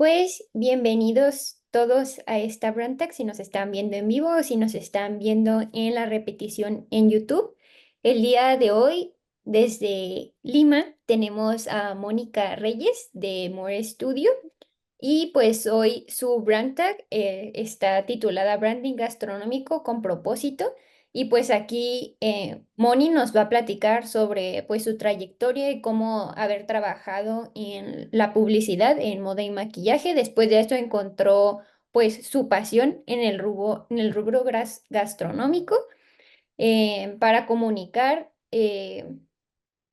Pues bienvenidos todos a esta Brandtech, si nos están viendo en vivo o si nos están viendo en la repetición en YouTube. El día de hoy, desde Lima, tenemos a Mónica Reyes de More Studio y pues hoy su brand tag está titulada Branding Gastronómico con propósito. Y pues aquí Moni nos va a platicar sobre pues su trayectoria y cómo haber trabajado en la publicidad en moda y maquillaje. Después de esto encontró pues su pasión en el rubro gastronómico para comunicar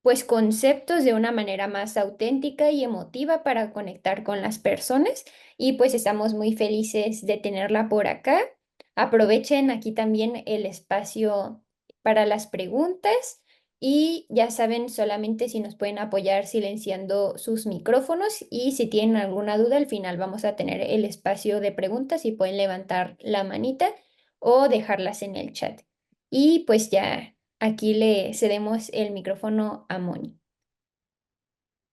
pues conceptos de una manera más auténtica y emotiva para conectar con las personas y pues estamos muy felices de tenerla por acá. Aprovechen aquí también el espacio para las preguntas y ya saben solamente si nos pueden apoyar silenciando sus micrófonos y si tienen alguna duda al final vamos a tener el espacio de preguntas y pueden levantar la manita o dejarlas en el chat. Y pues ya aquí le cedemos el micrófono a Moni.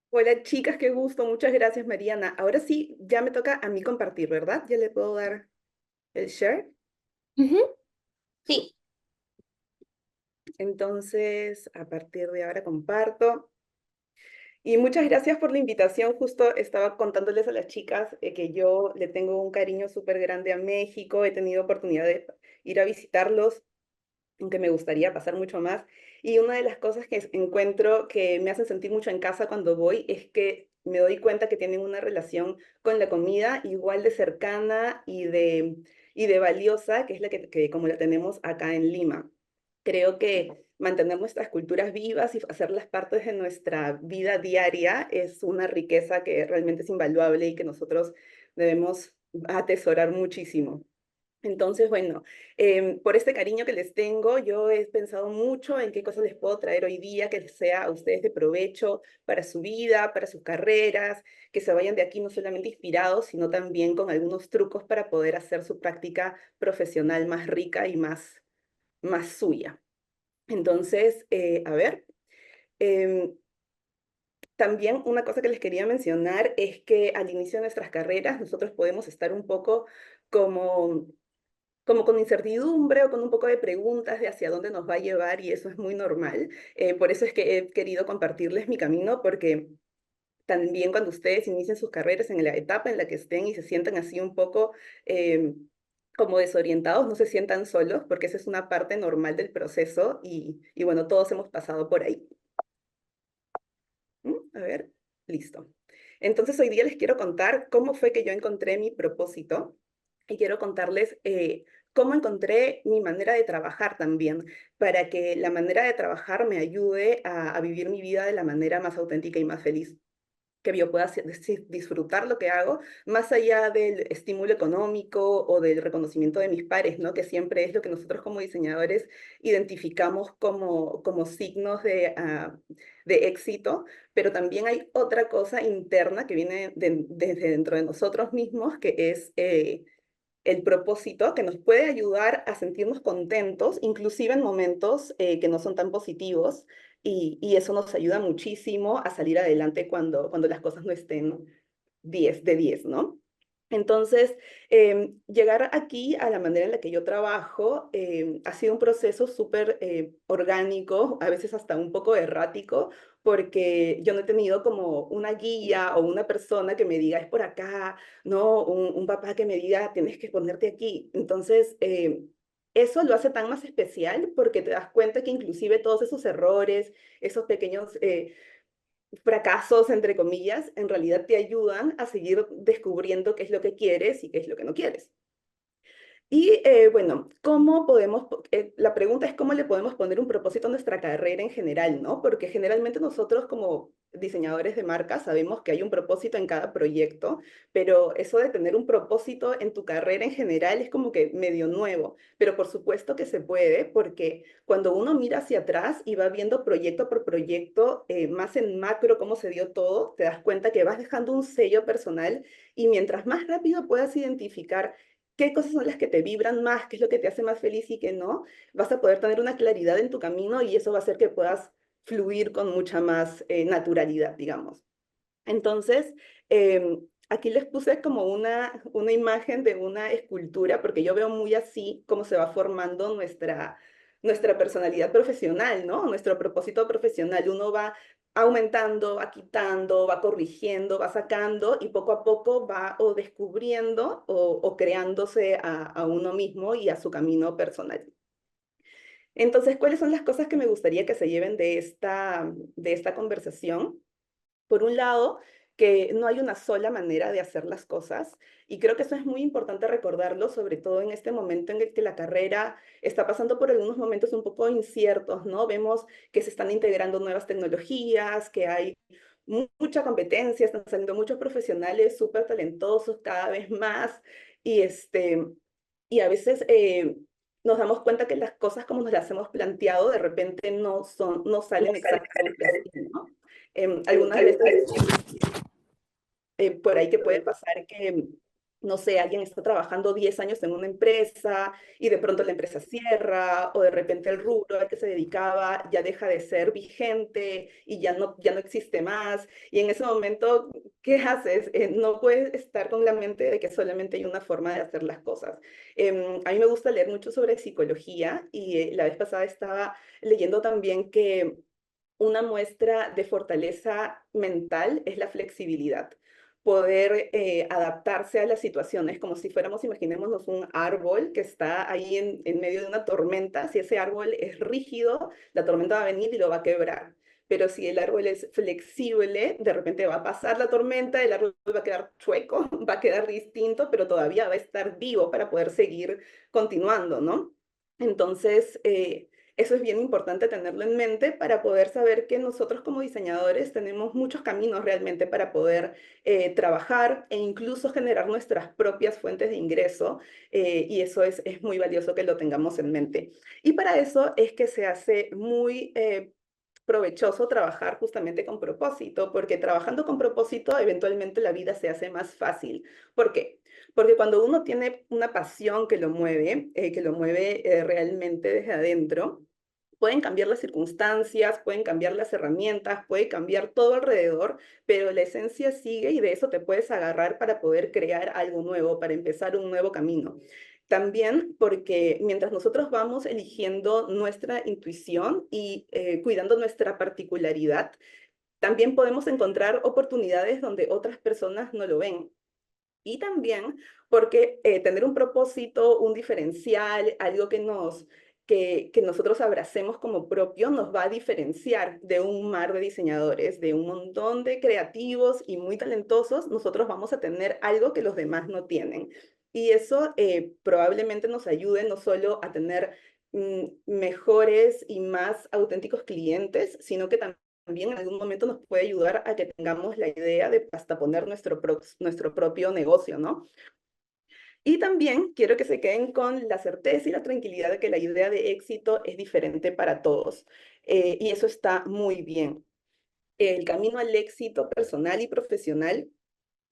Hola chicas, qué gusto, muchas gracias Mariana. Ahora sí, ya me toca a mí compartir, ¿verdad? Ya le puedo dar el share. Ujú. Sí. Entonces, a partir de ahora comparto. Y muchas gracias por la invitación. Justo estaba contándoles a las chicas que yo le tengo un cariño súper grande a México. He tenido oportunidad de ir a visitarlos, aunque me gustaría pasar mucho más. Y una de las cosas que encuentro que me hacen sentir mucho en casa cuando voy es que me doy cuenta que tienen una relación con la comida igual de cercana y de valiosa, que es la que como la tenemos acá en Lima. Creo que mantener nuestras culturas vivas y hacerlas partes de nuestra vida diaria es una riqueza que realmente es invaluable y que nosotros debemos atesorar muchísimo. Entonces, bueno, por este cariño que les tengo, yo he pensado mucho en qué cosas les puedo traer hoy día que les sea a ustedes de provecho para su vida, para sus carreras, que se vayan de aquí no solamente inspirados, sino también con algunos trucos para poder hacer su práctica profesional más rica y más suya. Entonces, a ver, em, también una cosa que les quería mencionar es que al inicio de nuestras carreras nosotros podemos estar un poco como como con incertidumbre o con un poco de preguntas de hacia dónde nos va a llevar y eso es muy normal. Por eso es que he querido compartirles mi camino porque también cuando ustedes inicien sus carreras en la etapa en la que estén y se sientan así un poco como desorientados, no se sientan solos porque esa es una parte normal del proceso y bueno, todos hemos pasado por ahí. A ver, listo. Entonces hoy día les quiero contar cómo fue que yo encontré mi propósito y quiero contarles cómo encontré mi manera de trabajar también, para que la manera de trabajar me ayude a vivir mi vida de la manera más auténtica y más feliz que yo pueda disfrutar lo que hago, más allá del estímulo económico o del reconocimiento de mis pares, ¿no? Que siempre es lo que nosotros como diseñadores identificamos como signos de éxito, pero también hay otra cosa interna que viene desde dentro de nosotros mismos, que es el propósito que nos puede ayudar a sentirnos contentos, inclusive en momentos que no son tan positivos, y eso nos ayuda muchísimo a salir adelante cuando las cosas no estén 10 de 10, ¿no? Entonces, llegar aquí a la manera en la que yo trabajo ha sido un proceso súper orgánico, a veces hasta un poco errático, porque yo no he tenido como una guía o una persona que me diga, es por acá, ¿no? Un papá que me diga, tienes que ponerte aquí. Entonces, eso lo hace tan más especial porque te das cuenta que inclusive todos esos errores, esos pequeños fracasos, entre comillas, en realidad te ayudan a seguir descubriendo qué es lo que quieres y qué es lo que no quieres. Y bueno, la pregunta es cómo le podemos poner un propósito a nuestra carrera en general, ¿no? Porque generalmente nosotros como diseñadores de marca sabemos que hay un propósito en cada proyecto, pero eso de tener un propósito en tu carrera en general es como que medio nuevo, pero por supuesto que se puede, porque cuando uno mira hacia atrás y va viendo proyecto por proyecto, más en macro cómo se dio todo, te das cuenta que vas dejando un sello personal y mientras más rápido puedas identificar qué cosas son las que te vibran más, qué es lo que te hace más feliz y qué no, vas a poder tener una claridad en tu camino y eso va a hacer que puedas fluir con mucha más naturalidad, digamos. Entonces, aquí les puse como una imagen de una escultura, porque yo veo muy así cómo se va formando nuestra personalidad profesional, ¿no? Nuestro propósito profesional. Uno va aumentando, va quitando, va corrigiendo, va sacando y poco a poco va o descubriendo o creándose a uno mismo y a su camino personal. Entonces, ¿cuáles son las cosas que me gustaría que se lleven de esta conversación? Por un lado, que no hay una sola manera de hacer las cosas y creo que eso es muy importante recordarlo, sobre todo en este momento en el que la carrera está pasando por algunos momentos un poco inciertos, ¿no? Vemos que se están integrando nuevas tecnologías, que hay mucha competencia, están saliendo muchos profesionales súper talentosos cada vez más y a veces nos damos cuenta que las cosas como nos las hemos planteado de repente no salen exactamente así, ¿no? Algunas veces por ahí que puede pasar que, no sé, alguien está trabajando 10 años en una empresa y de pronto la empresa cierra o de repente el rubro al que se dedicaba ya deja de ser vigente y ya no existe más. Y en ese momento, ¿qué haces? No puedes estar con la mente de que solamente hay una forma de hacer las cosas. A mí me gusta leer mucho sobre psicología y la vez pasada estaba leyendo también que una muestra de fortaleza mental es la flexibilidad. Poder adaptarse a las situaciones como si fuéramos, imaginémonos un árbol que está ahí en medio de una tormenta. Si ese árbol es rígido, la tormenta va a venir y lo va a quebrar. Pero si el árbol es flexible, de repente va a pasar la tormenta, el árbol va a quedar chueco, va a quedar distinto, pero todavía va a estar vivo para poder seguir continuando, ¿no? Entonces, eso es bien importante tenerlo en mente para poder saber que nosotros como diseñadores tenemos muchos caminos realmente para poder trabajar e incluso generar nuestras propias fuentes de ingreso y eso es muy valioso que lo tengamos en mente. Y para eso es que se hace muy provechoso trabajar justamente con propósito, porque trabajando con propósito eventualmente la vida se hace más fácil. ¿Por qué? Porque cuando uno tiene una pasión que lo mueve realmente desde adentro, pueden cambiar las circunstancias, pueden cambiar las herramientas, puede cambiar todo alrededor, pero la esencia sigue y de eso te puedes agarrar para poder crear algo nuevo, para empezar un nuevo camino. También porque mientras nosotros vamos eligiendo nuestra intuición y cuidando nuestra particularidad, también podemos encontrar oportunidades donde otras personas no lo ven. Y también porque tener un propósito, un diferencial, algo que nosotros abracemos como propio, nos va a diferenciar de un mar de diseñadores, de un montón de creativos y muy talentosos. Nosotros vamos a tener algo que los demás no tienen. Y eso probablemente nos ayude no solo a tener mejores y más auténticos clientes, sino que también en algún momento nos puede ayudar a que tengamos la idea de hasta poner nuestro propio negocio, ¿no? Y también quiero que se queden con la certeza y la tranquilidad de que la idea de éxito es diferente para todos. Y eso está muy bien. El camino al éxito personal y profesional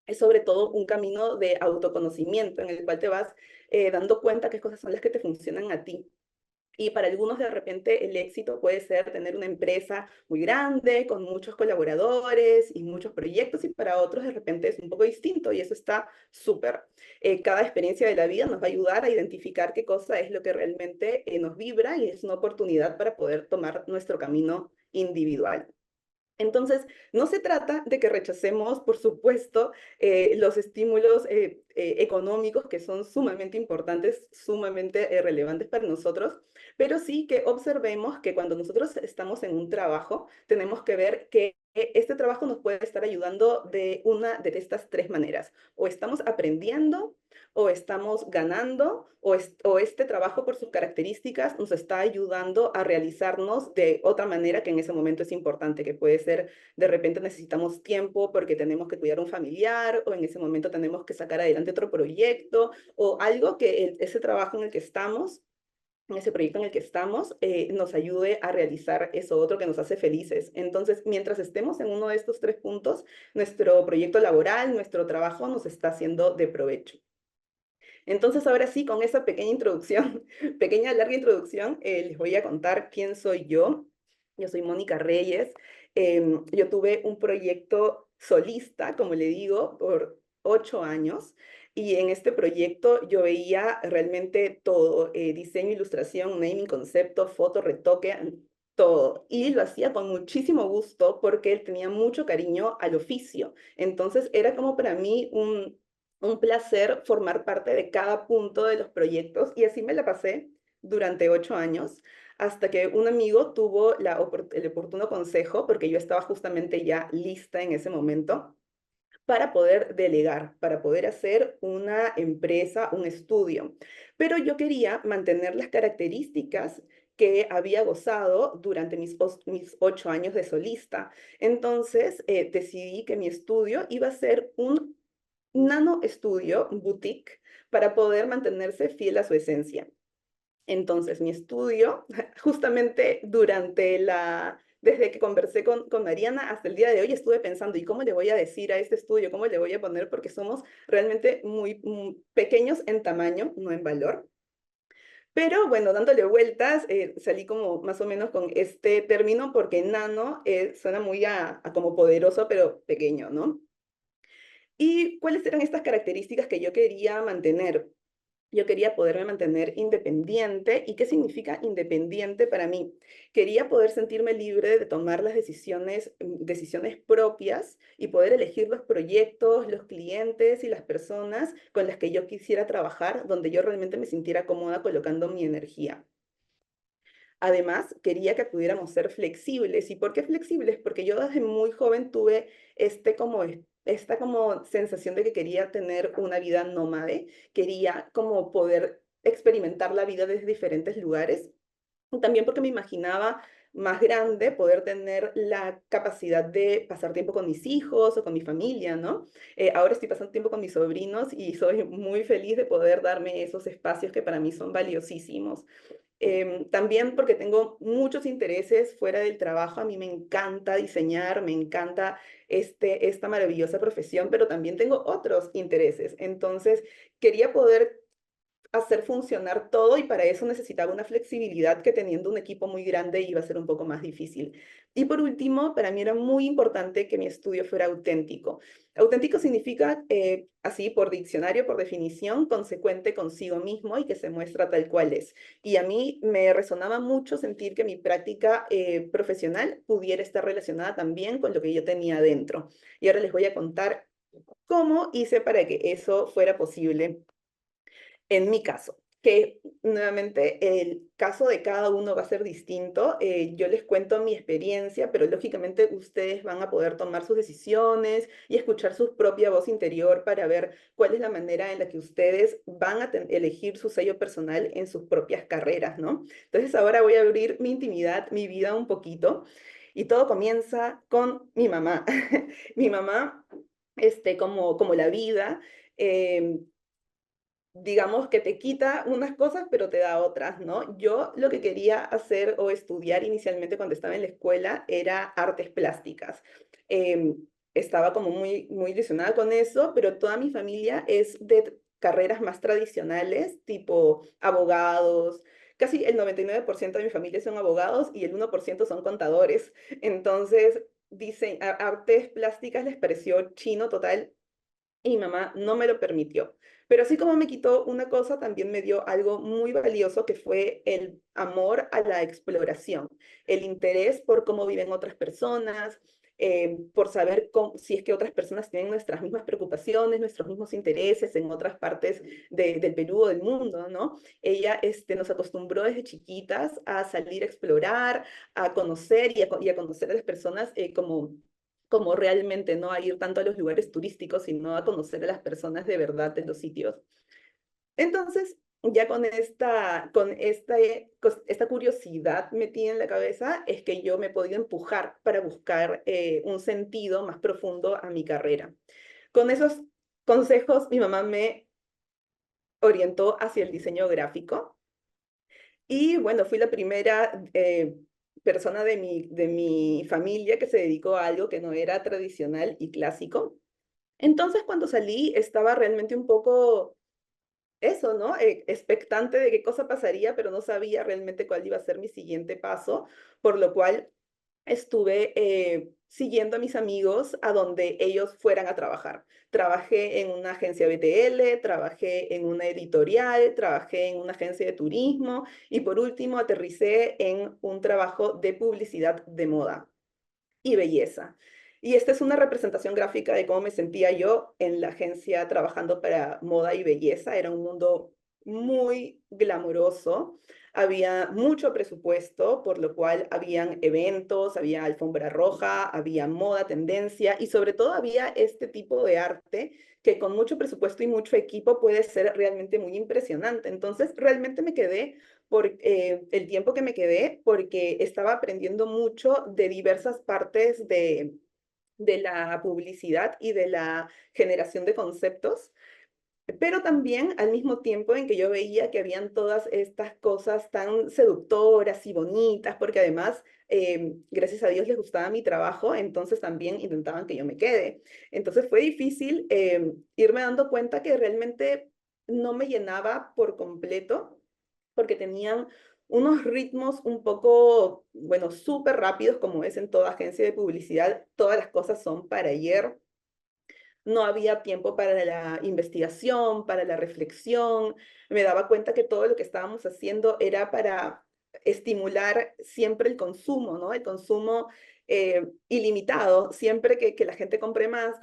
es sobre todo un camino de autoconocimiento en el cual te vas dando cuenta qué cosas son las que te funcionan a ti. Y para algunos de repente el éxito puede ser tener una empresa muy grande, con muchos colaboradores y muchos proyectos, y para otros de repente es un poco distinto y eso está súper. Cada experiencia de la vida nos va a ayudar a identificar qué cosa es lo que realmente nos vibra y es una oportunidad para poder tomar nuestro camino individual. Entonces, no se trata de que rechacemos, por supuesto, los estímulos económicos que son sumamente importantes, sumamente relevantes para nosotros, pero sí que observemos que cuando nosotros estamos en un trabajo, tenemos que ver que este trabajo nos puede estar ayudando de una de estas tres maneras. O estamos aprendiendo, o estamos ganando, o este trabajo por sus características nos está ayudando a realizarnos de otra manera que en ese momento es importante, que puede ser de repente necesitamos tiempo porque tenemos que cuidar a un familiar, o en ese momento tenemos que sacar adelante otro proyecto, o algo que ese trabajo en el que estamos, en ese proyecto en el que estamos, nos ayude a realizar eso otro que nos hace felices. Entonces, mientras estemos en uno de estos tres puntos, nuestro proyecto laboral, nuestro trabajo nos está haciendo de provecho. Entonces, ahora sí, con esa pequeña introducción, pequeña, larga introducción, les voy a contar quién soy yo. Yo soy Mónica Reyes. Yo tuve un proyecto solista, como le digo, 8 años y en este proyecto yo veía realmente todo, diseño, ilustración, naming, concepto, foto, retoque, todo. Y lo hacía con muchísimo gusto porque él tenía mucho cariño al oficio. Entonces era como para mí un placer formar parte de cada punto de los proyectos y así me la pasé durante 8 años hasta que un amigo tuvo el oportuno consejo, porque yo estaba justamente ya lista en ese momento, para poder delegar, para poder hacer una empresa, un estudio. Pero yo quería mantener las características que había gozado durante mis 8 años de solista. Entonces decidí que mi estudio iba a ser un nano estudio, un boutique, para poder mantenerse fiel a su esencia. Entonces, mi estudio, justamente desde que conversé con Mariana hasta el día de hoy, estuve pensando, ¿y cómo le voy a decir a este estudio? ¿Cómo le voy a poner? Porque somos realmente muy pequeños en tamaño, no en valor. Pero bueno, dándole vueltas, salí como más o menos con este término porque nano suena muy a como poderoso, pero pequeño, ¿no? ¿Y cuáles eran estas características que yo quería mantener? Yo quería poderme mantener independiente. ¿Y qué significa independiente para mí? Quería poder sentirme libre de tomar las decisiones propias y poder elegir los proyectos, los clientes y las personas con las que yo quisiera trabajar, donde yo realmente me sintiera cómoda colocando mi energía. Además, quería que pudiéramos ser flexibles. ¿Y por qué flexibles? Porque yo desde muy joven tuve esta como sensación de que quería tener una vida nómade, quería como poder experimentar la vida desde diferentes lugares. Y también porque me imaginaba más grande poder tener la capacidad de pasar tiempo con mis hijos o con mi familia, ¿no? Ahora estoy pasando tiempo con mis sobrinos y soy muy feliz de poder darme esos espacios que para mí son valiosísimos. También porque tengo muchos intereses fuera del trabajo. A mí me encanta diseñar, me encanta esta maravillosa profesión, pero también tengo otros intereses. Entonces, quería poder hacer funcionar todo y para eso necesitaba una flexibilidad que teniendo un equipo muy grande iba a ser un poco más difícil. Y por último, para mí era muy importante que mi estudio fuera auténtico. Auténtico significa, así por diccionario, por definición, consecuente consigo mismo y que se muestra tal cual es. Y a mí me resonaba mucho sentir que mi práctica profesional pudiera estar relacionada también con lo que yo tenía adentro. Y ahora les voy a contar cómo hice para que eso fuera posible en mi caso, que nuevamente el caso de cada uno va a ser distinto. Yo les cuento mi experiencia, pero lógicamente ustedes van a poder tomar sus decisiones y escuchar su propia voz interior para ver cuál es la manera en la que ustedes van a elegir su sello personal en sus propias carreras, ¿no? Entonces ahora voy a abrir mi intimidad, mi vida un poquito. Y todo comienza con mi mamá. Mi mamá, como la vida, eh, digamos que te quita unas cosas, pero te da otras, ¿no? Yo lo que quería hacer o estudiar inicialmente cuando estaba en la escuela era artes plásticas. Estaba como muy ilusionada con eso, pero toda mi familia es de carreras más tradicionales, tipo abogados. Casi el 99% de mi familia son abogados y el 1% son contadores. Entonces, dicen, artes plásticas les pareció chino total y mi mamá no me lo permitió. Pero así como me quitó una cosa, también me dio algo muy valioso que fue el amor a la exploración, el interés por cómo viven otras personas, por saber si es que otras personas tienen nuestras mismas preocupaciones, nuestros mismos intereses en otras partes del Perú o del mundo, ¿no? Ella nos acostumbró desde chiquitas a salir a explorar, a conocer y a conocer a las personas como realmente, no a ir tanto a los lugares turísticos, sino a conocer a las personas de verdad de los sitios. Entonces, ya esta curiosidad metida en la cabeza, es que yo me he podido empujar para buscar un sentido más profundo a mi carrera. Con esos consejos, mi mamá me orientó hacia el diseño gráfico y bueno, fui la primera persona de mi familia que se dedicó a algo que no era tradicional y clásico. Entonces, cuando salí, estaba realmente un poco eso, ¿no? Expectante de qué cosa pasaría, pero no sabía realmente cuál iba a ser mi siguiente paso, por lo cual estuve siguiendo a mis amigos a donde ellos fueran a trabajar. Trabajé en una agencia BTL, trabajé en una editorial, trabajé en una agencia de turismo y por último aterricé en un trabajo de publicidad de moda y belleza. Y esta es una representación gráfica de cómo me sentía yo en la agencia trabajando para moda y belleza. Era un mundo muy glamuroso, había mucho presupuesto, por lo cual habían eventos, había alfombra roja, había moda, tendencia y sobre todo había este tipo de arte que con mucho presupuesto y mucho equipo puede ser realmente muy impresionante. Entonces, realmente me quedé por el tiempo que me quedé, porque estaba aprendiendo mucho de diversas partes de la publicidad y de la generación de conceptos, pero también al mismo tiempo en que yo veía que habían todas estas cosas tan seductoras y bonitas, porque además, gracias a Dios les gustaba mi trabajo, entonces también intentaban que yo me quede. Entonces fue difícil irme dando cuenta que realmente no me llenaba por completo porque tenían unos ritmos un poco, bueno, súper rápidos, como es en toda agencia de publicidad, todas las cosas son para ayer, no había tiempo para la investigación, para la reflexión, me daba cuenta que todo lo que estábamos haciendo era para estimular siempre el consumo, ¿no? El consumo ilimitado, siempre que la gente compre más,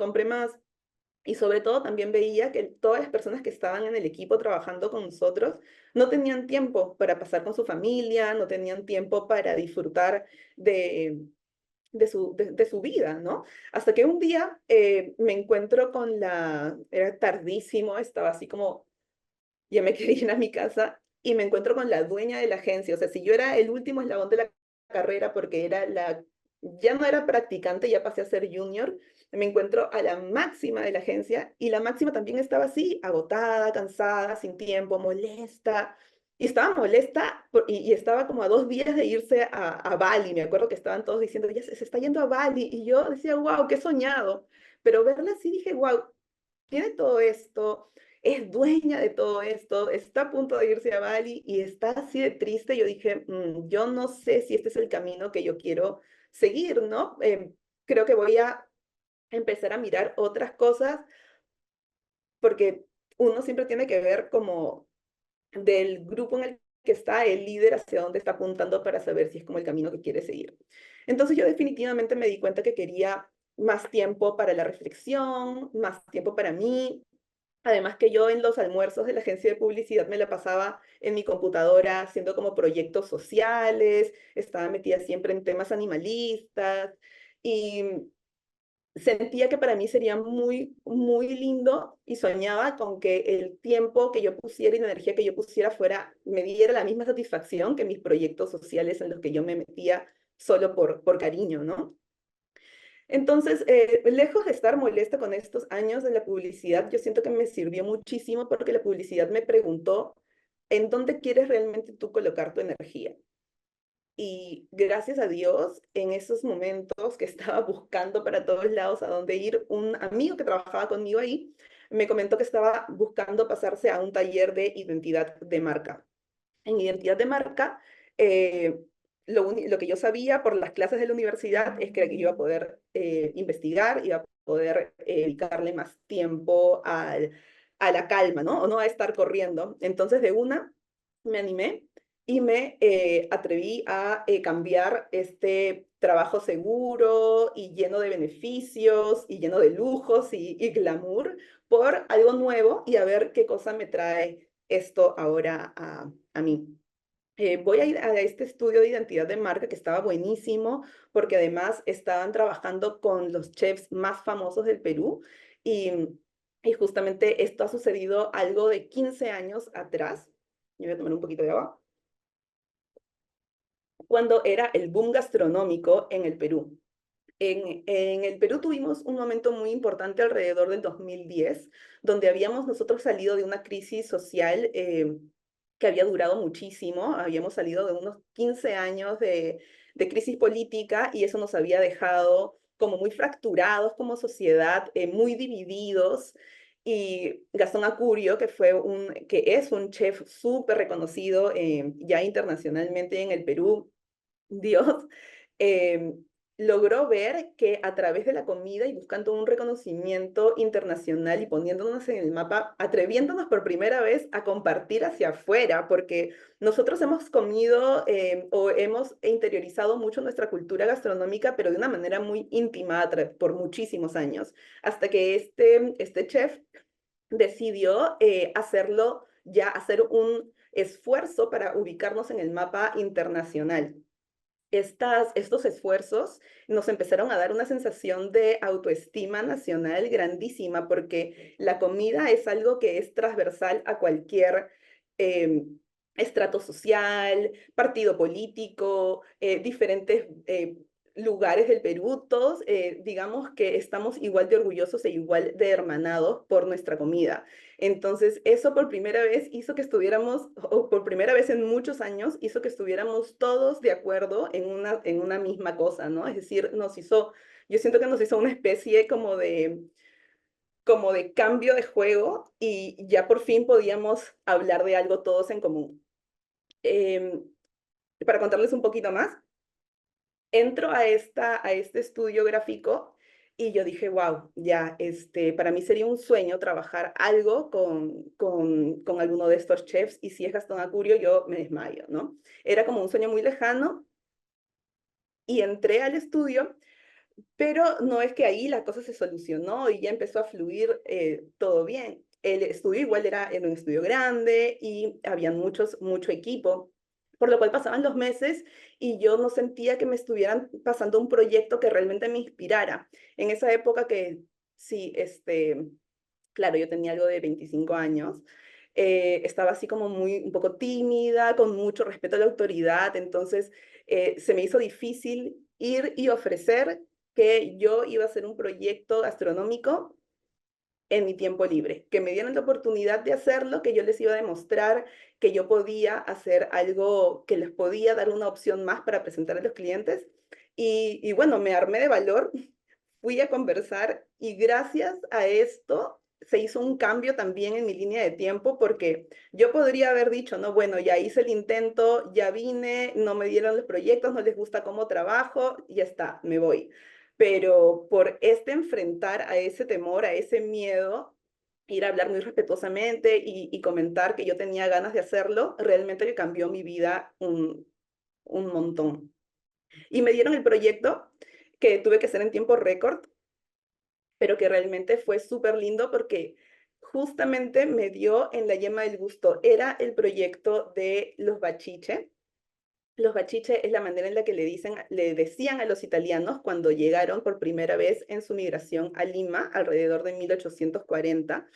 y sobre todo también veía que todas las personas que estaban en el equipo trabajando con nosotros no tenían tiempo para pasar con su familia, no tenían tiempo para disfrutar de, de su vida, ¿no? Hasta que un día me encuentro con era tardísimo, estaba así como, ya me quería ir a mi casa y me encuentro con la dueña de la agencia. O sea, si yo era el último eslabón de la carrera porque ya no era practicante, ya pasé a ser junior, me encuentro a la máxima de la agencia y la máxima también estaba así, agotada, cansada, sin tiempo, molesta. Y estaba molesta y estaba como a 2 días de irse a Bali. Me acuerdo que estaban todos diciendo, ya se está yendo a Bali. Y yo decía, wow, qué soñado. Pero verla así dije, wow, tiene todo esto, es dueña de todo esto, está a punto de irse a Bali y está así de triste. Yo dije, yo no sé si este es el camino que yo quiero seguir, ¿no? Creo que voy a empezar a mirar otras cosas porque uno siempre tiene que ver como del grupo en el que está el líder hacia dónde está apuntando para saber si es como el camino que quiere seguir. Entonces yo definitivamente me di cuenta que quería más tiempo para la reflexión, más tiempo para mí. Además que yo en los almuerzos de la agencia de publicidad me la pasaba en mi computadora haciendo como proyectos sociales, estaba metida siempre en temas animalistas y sentía que para mí sería muy, muy lindo y soñaba con que el tiempo que yo pusiera y la energía que yo pusiera me diera la misma satisfacción que mis proyectos sociales en los que yo me metía solo por cariño, ¿no? Entonces, lejos de estar molesta con estos años de la publicidad, yo siento que me sirvió muchísimo porque la publicidad me preguntó, ¿en dónde quieres realmente tú colocar tu energía? Y gracias a Dios, en esos momentos que estaba buscando para todos lados a dónde ir, un amigo que trabajaba conmigo ahí me comentó que estaba buscando pasarse a un taller de identidad de marca. En identidad de marca, lo que yo sabía por las clases de la universidad es que iba a poder investigar, iba a poder dedicarle más tiempo a la calma, ¿no? O no a estar corriendo. Entonces, de una, me animé y me atreví a cambiar este trabajo seguro y lleno de beneficios y lleno de lujos y glamour por algo nuevo y a ver qué cosa me trae esto ahora a mí. Voy a ir a este estudio de identidad de marca que estaba buenísimo porque además estaban trabajando con los chefs más famosos del Perú y, y justamente esto ha sucedido algo de 15 años atrás. Yo voy a tomar un poquito de agua. Cuando era el boom gastronómico en el Perú. En el Perú tuvimos un momento muy importante alrededor del 2010, donde habíamos nosotros salido de una crisis social que había durado muchísimo. Habíamos salido de unos 15 años de crisis política y eso nos había dejado como muy fracturados como sociedad, muy divididos. Y Gastón Acurio, que es un chef súper reconocido ya internacionalmente en el Perú, Dios, logró ver que a través de la comida y buscando un reconocimiento internacional y poniéndonos en el mapa, atreviéndonos por primera vez a compartir hacia afuera, porque nosotros hemos comido o hemos interiorizado mucho nuestra cultura gastronómica, pero de una manera muy íntima por muchísimos años, hasta que este chef decidió hacerlo, ya hacer un esfuerzo para ubicarnos en el mapa internacional. Estos esfuerzos nos empezaron a dar una sensación de autoestima nacional grandísima, porque la comida es algo que es transversal a cualquier eh, estrato social, partido político, diferentes lugares del Perú. Todos, digamos que estamos igual de orgullosos e igual de hermanados por nuestra comida. Entonces, eso por primera vez hizo que estuviéramos, o por primera vez en muchos años, hizo que estuviéramos todos de acuerdo en una misma cosa, ¿no? Es decir, yo siento que nos hizo una especie como de cambio de juego y ya por fin podíamos hablar de algo todos en común. Em, para contarles un poquito más, entro a este estudio gráfico y yo dije, wow, ya, para mí sería un sueño trabajar algo con alguno de estos chefs, y si es Gastón Acurio, yo me desmayo, ¿no? Era como un sueño muy lejano y entré al estudio, pero no es que ahí la cosa se solucionó y ya empezó a fluir todo bien. El estudio igual era un estudio grande y había mucho equipo, por lo cual pasaban los meses y yo no sentía que me estuvieran pasando un proyecto que realmente me inspirara. En esa época que sí, claro, yo tenía algo de 25 años, estaba así como un poco tímida, con mucho respeto a la autoridad, entonces se me hizo difícil ir y ofrecer que yo iba a hacer un proyecto gastronómico en mi tiempo libre, que me dieran la oportunidad de hacerlo, que yo les iba a demostrar que yo podía hacer algo, que les podía dar una opción más para presentar a los clientes. Y bueno, me armé de valor, fui a conversar y gracias a esto se hizo un cambio también en mi línea de tiempo, porque yo podría haber dicho, no, bueno, ya hice el intento, ya vine, no me dieron los proyectos, no les gusta cómo trabajo, ya está, me voy. Pero por enfrentar a ese temor, a ese miedo, ir a hablar muy respetuosamente y comentar que yo tenía ganas de hacerlo, realmente que cambió mi vida un montón. Y me dieron el proyecto que tuve que hacer en tiempo récord, pero que realmente fue súper lindo porque justamente me dio en la yema del gusto. Era el proyecto de los bachiche. Los bachiche es la manera en la que le decían a los italianos cuando llegaron por primera vez en su migración a Lima, alrededor de 1840.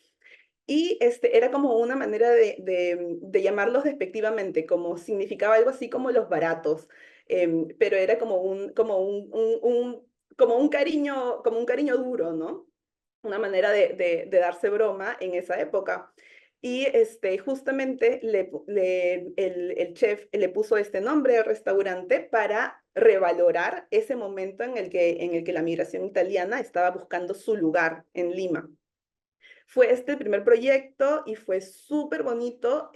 Y era como una manera de llamarlos despectivamente, como significaba algo así como los baratos, pero era como un cariño duro, ¿no? Una manera de darse broma en esa época. Y justamente el chef le puso este nombre al restaurante para revalorar ese momento en el que la migración italiana estaba buscando su lugar en Lima. Fue este el primer proyecto y fue súper bonito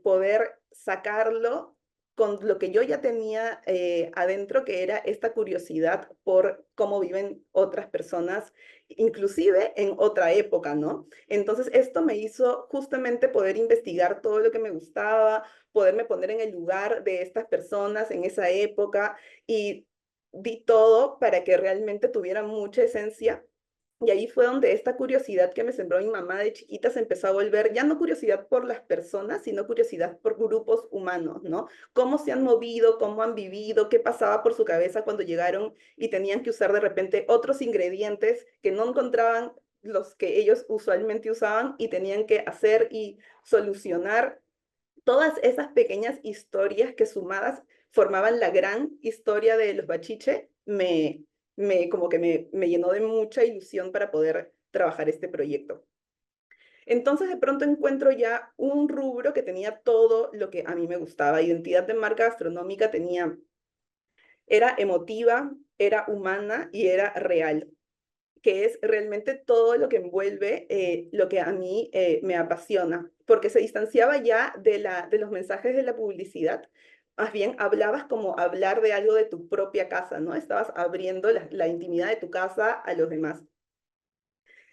poder sacarlo con lo que yo ya tenía adentro, que era esta curiosidad por cómo viven otras personas, inclusive en otra época, ¿no? Entonces, esto me hizo justamente poder investigar todo lo que me gustaba, poderme poner en el lugar de estas personas en esa época, y di todo para que realmente tuviera mucha esencia. Y ahí fue donde esta curiosidad que me sembró mi mamá de chiquita se empezó a volver, ya no curiosidad por las personas, sino curiosidad por grupos humanos, ¿no? Cómo se han movido, cómo han vivido, qué pasaba por su cabeza cuando llegaron y tenían que usar de repente otros ingredientes que no encontraban los que ellos usualmente usaban, y tenían que hacer y solucionar todas esas pequeñas historias que sumadas formaban la gran historia de los bachiche. Como que me llenó de mucha ilusión para poder trabajar este proyecto. Entonces de pronto encuentro ya un rubro que tenía todo lo que a mí me gustaba. Identidad de marca gastronómica tenía, era emotiva, era humana y era real, que es realmente todo lo que envuelve lo que a mí me apasiona, porque se distanciaba ya de los mensajes de la publicidad más bien hablabas como hablar de algo de tu propia casa, ¿no? Estabas abriendo la intimidad de tu casa a los demás.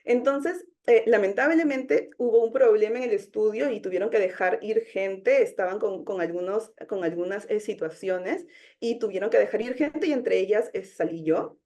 Entonces, lamentablemente hubo un problema en el estudio y tuvieron que dejar ir gente, estaban con algunas situaciones y tuvieron que dejar ir gente y entre ellas salí yo,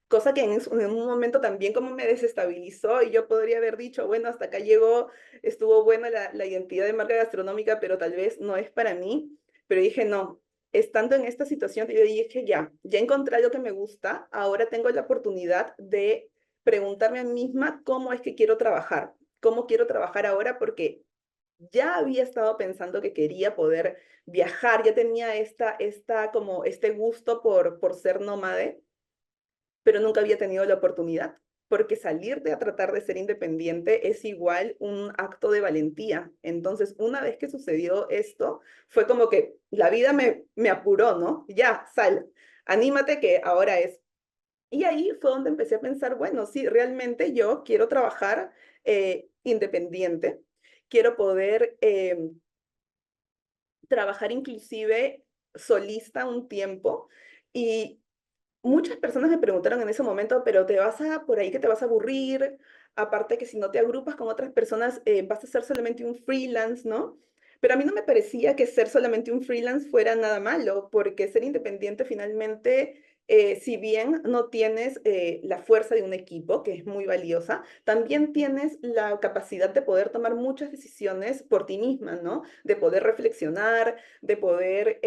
cosa que en un momento también como me desestabilizó y yo podría haber dicho, bueno, hasta acá llegó, estuvo buena la identidad de marca gastronómica, pero tal vez no es para mí, pero dije, no, estando en esta situación, yo dije, ya encontré algo que me gusta, ahora tengo la oportunidad de preguntarme a mí misma cómo es que quiero trabajar, cómo quiero trabajar ahora, porque ya había estado pensando que quería poder viajar, ya tenía como este gusto por ser nómade, pero nunca había tenido la oportunidad, porque salirte a tratar de ser independiente es igual un acto de valentía. Entonces, una vez que sucedió esto, fue como que la vida me apuró, ¿no? Ya, sal, anímate que ahora es. Y ahí fue donde empecé a pensar, bueno, sí, realmente yo quiero trabajar independiente, quiero poder trabajar inclusive solista un tiempo y muchas personas me preguntaron en ese momento, pero te vas a, por ahí que te vas a aburrir, aparte que si no te agrupas con otras personas, vas a ser solamente un freelance, ¿no? Pero a mí no me parecía que ser solamente un freelance fuera nada malo, porque ser independiente finalmente, si bien no tienes la fuerza de un equipo, que es muy valiosa, también tienes la capacidad de poder tomar muchas decisiones por ti misma, ¿no? De poder reflexionar, de poder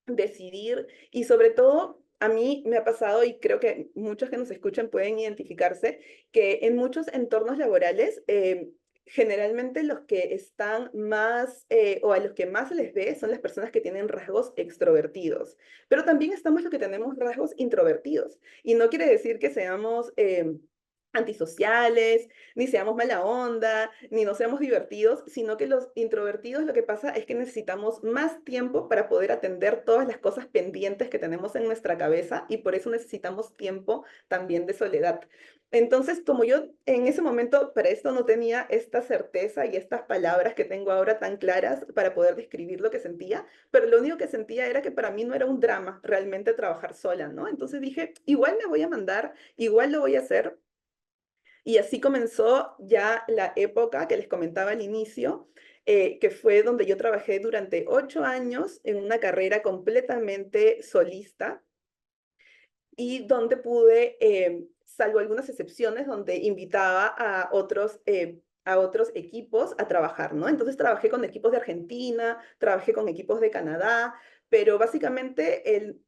decidir y sobre todo a mí me ha pasado, y creo que muchos que nos escuchan pueden identificarse, que en muchos entornos laborales, generalmente los que están más, o a los que más se les ve, son las personas que tienen rasgos extrovertidos. Pero también estamos los que tenemos rasgos introvertidos. Y no quiere decir que seamos antisociales, ni seamos mala onda, ni no seamos divertidos, sino que los introvertidos lo que pasa es que necesitamos más tiempo para poder atender todas las cosas pendientes que tenemos en nuestra cabeza y por eso necesitamos tiempo también de soledad. Entonces, como yo en ese momento para esto no tenía esta certeza y estas palabras que tengo ahora tan claras para poder describir lo que sentía, pero lo único que sentía era que para mí no era un drama realmente trabajar sola, ¿no? Entonces dije, igual me voy a mandar, igual lo voy a hacer, y así comenzó ya la época que les comentaba al inicio, que fue donde yo trabajé durante 8 años en una carrera completamente solista y donde pude, salvo algunas excepciones, donde invitaba a otros equipos a trabajar, ¿no? Entonces trabajé con equipos de Argentina, trabajé con equipos de Canadá, pero básicamente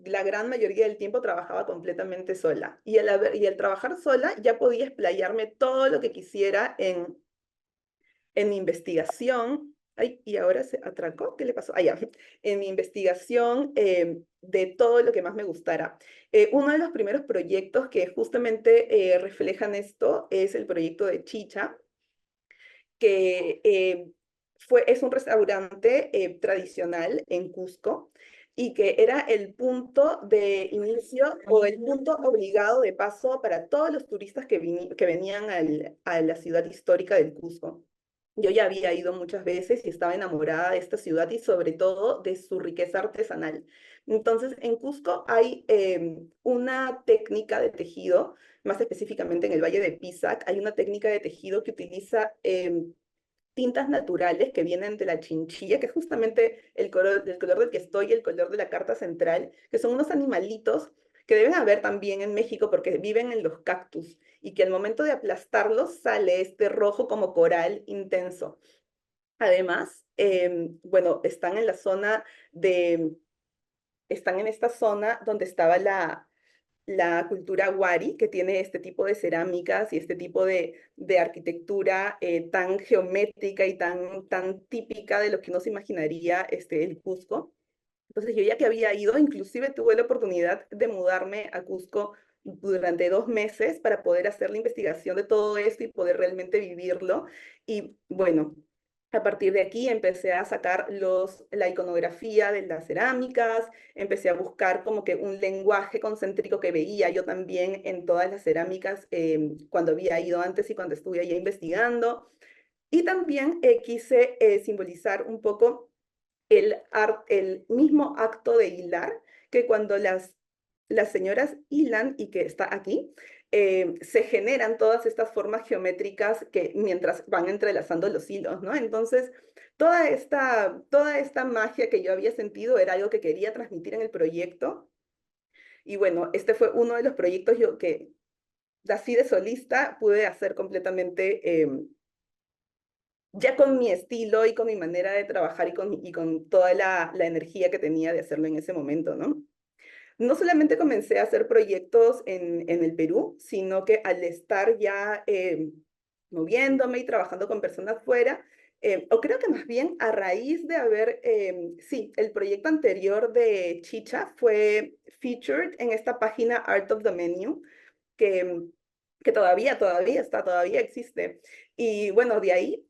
la gran mayoría del tiempo trabajaba completamente sola. Y al trabajar sola ya podía explayarme todo lo que quisiera en mi investigación. Ay, y ahora se atracó, ¿qué le pasó? Ah, ya. En mi investigación de todo lo que más me gustara. Uno de los primeros proyectos que justamente reflejan esto es el proyecto de Chicha, que es un restaurante tradicional en Cusco y que era el punto de inicio o el punto obligado de paso para todos los turistas que venían a la ciudad histórica del Cusco. Yo ya había ido muchas veces y estaba enamorada de esta ciudad y sobre todo de su riqueza artesanal. Entonces, en Cusco hay una técnica de tejido, más específicamente en el Valle de Pisac, hay una técnica de tejido que utiliza tintas naturales que vienen de la chinchilla, que es justamente el color del que estoy y el color de la carta central, que son unos animalitos que deben haber también en México porque viven en los cactus y que al momento de aplastarlos sale este rojo como coral intenso. Además, bueno, de, están en esta zona donde estaba la cultura wari, que tiene este tipo de cerámicas y este tipo de arquitectura tan geométrica y tan típica de lo que uno se imaginaría el Cusco. Entonces yo ya que había ido, inclusive tuve la oportunidad de mudarme a Cusco durante 2 meses para poder hacer la investigación de todo esto y poder realmente vivirlo. Y bueno, a partir de aquí empecé a sacar la iconografía de las cerámicas, empecé a buscar como que un lenguaje concéntrico que veía yo también en todas las cerámicas cuando había ido antes y cuando estuve allá investigando. Y también quise simbolizar un poco el mismo acto de hilar, que cuando las señoras hilan y que está aquí, se generan todas estas formas geométricas que mientras van entrelazando los hilos, ¿no? Entonces, toda esta magia que yo había sentido era algo que quería transmitir en el proyecto. Y bueno, este fue uno de los proyectos yo que así de solista pude hacer completamente, ya con mi estilo y con mi manera de trabajar y con toda la energía que tenía de hacerlo en ese momento, ¿no? No solamente comencé a hacer proyectos en el Perú, sino que al estar ya moviéndome y trabajando con personas fuera, o creo que más bien a raíz de haber, sí, el proyecto anterior de Chicha fue featured en esta página Art of the Menu, que, que todavía existe. Y bueno, de ahí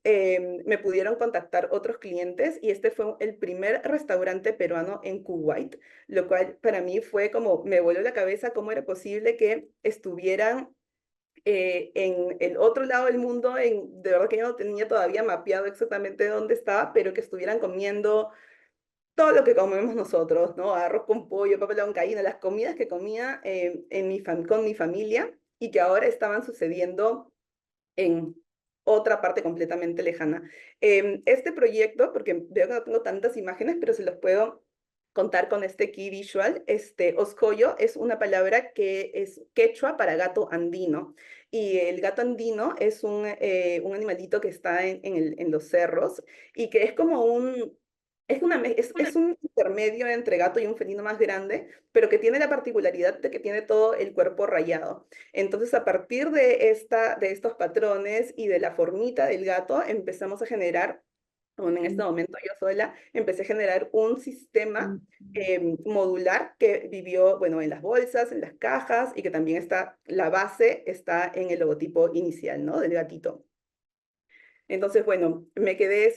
me pudieron contactar otros clientes y este fue el primer restaurante peruano en Kuwait, lo cual para mí fue como, me voló la cabeza cómo era posible que estuvieran en el otro lado del mundo, de verdad que yo no tenía todavía mapeado exactamente dónde estaba, pero que estuvieran comiendo todo lo que comemos nosotros, ¿no? Arroz con pollo, papa a la huancaína, las comidas que comía con mi familia y que ahora estaban sucediendo en otra parte completamente lejana. Este proyecto, porque veo que no tengo tantas imágenes, pero se los puedo contar con este key visual. Oscoyo es una palabra que es quechua para gato andino. Y el gato andino es un animalito que está en los cerros y que es como es un intermedio entre gato y un felino más grande, pero que tiene la particularidad de que tiene todo el cuerpo rayado. Entonces, a partir de estos patrones y de la formita del gato, empezamos a generar, bueno, en este momento yo sola, empecé a generar un sistema modular que vivió, bueno, en las bolsas, en las cajas y que también está, la base está en el logotipo inicial, ¿no? Del gatito. Entonces, bueno, me quedé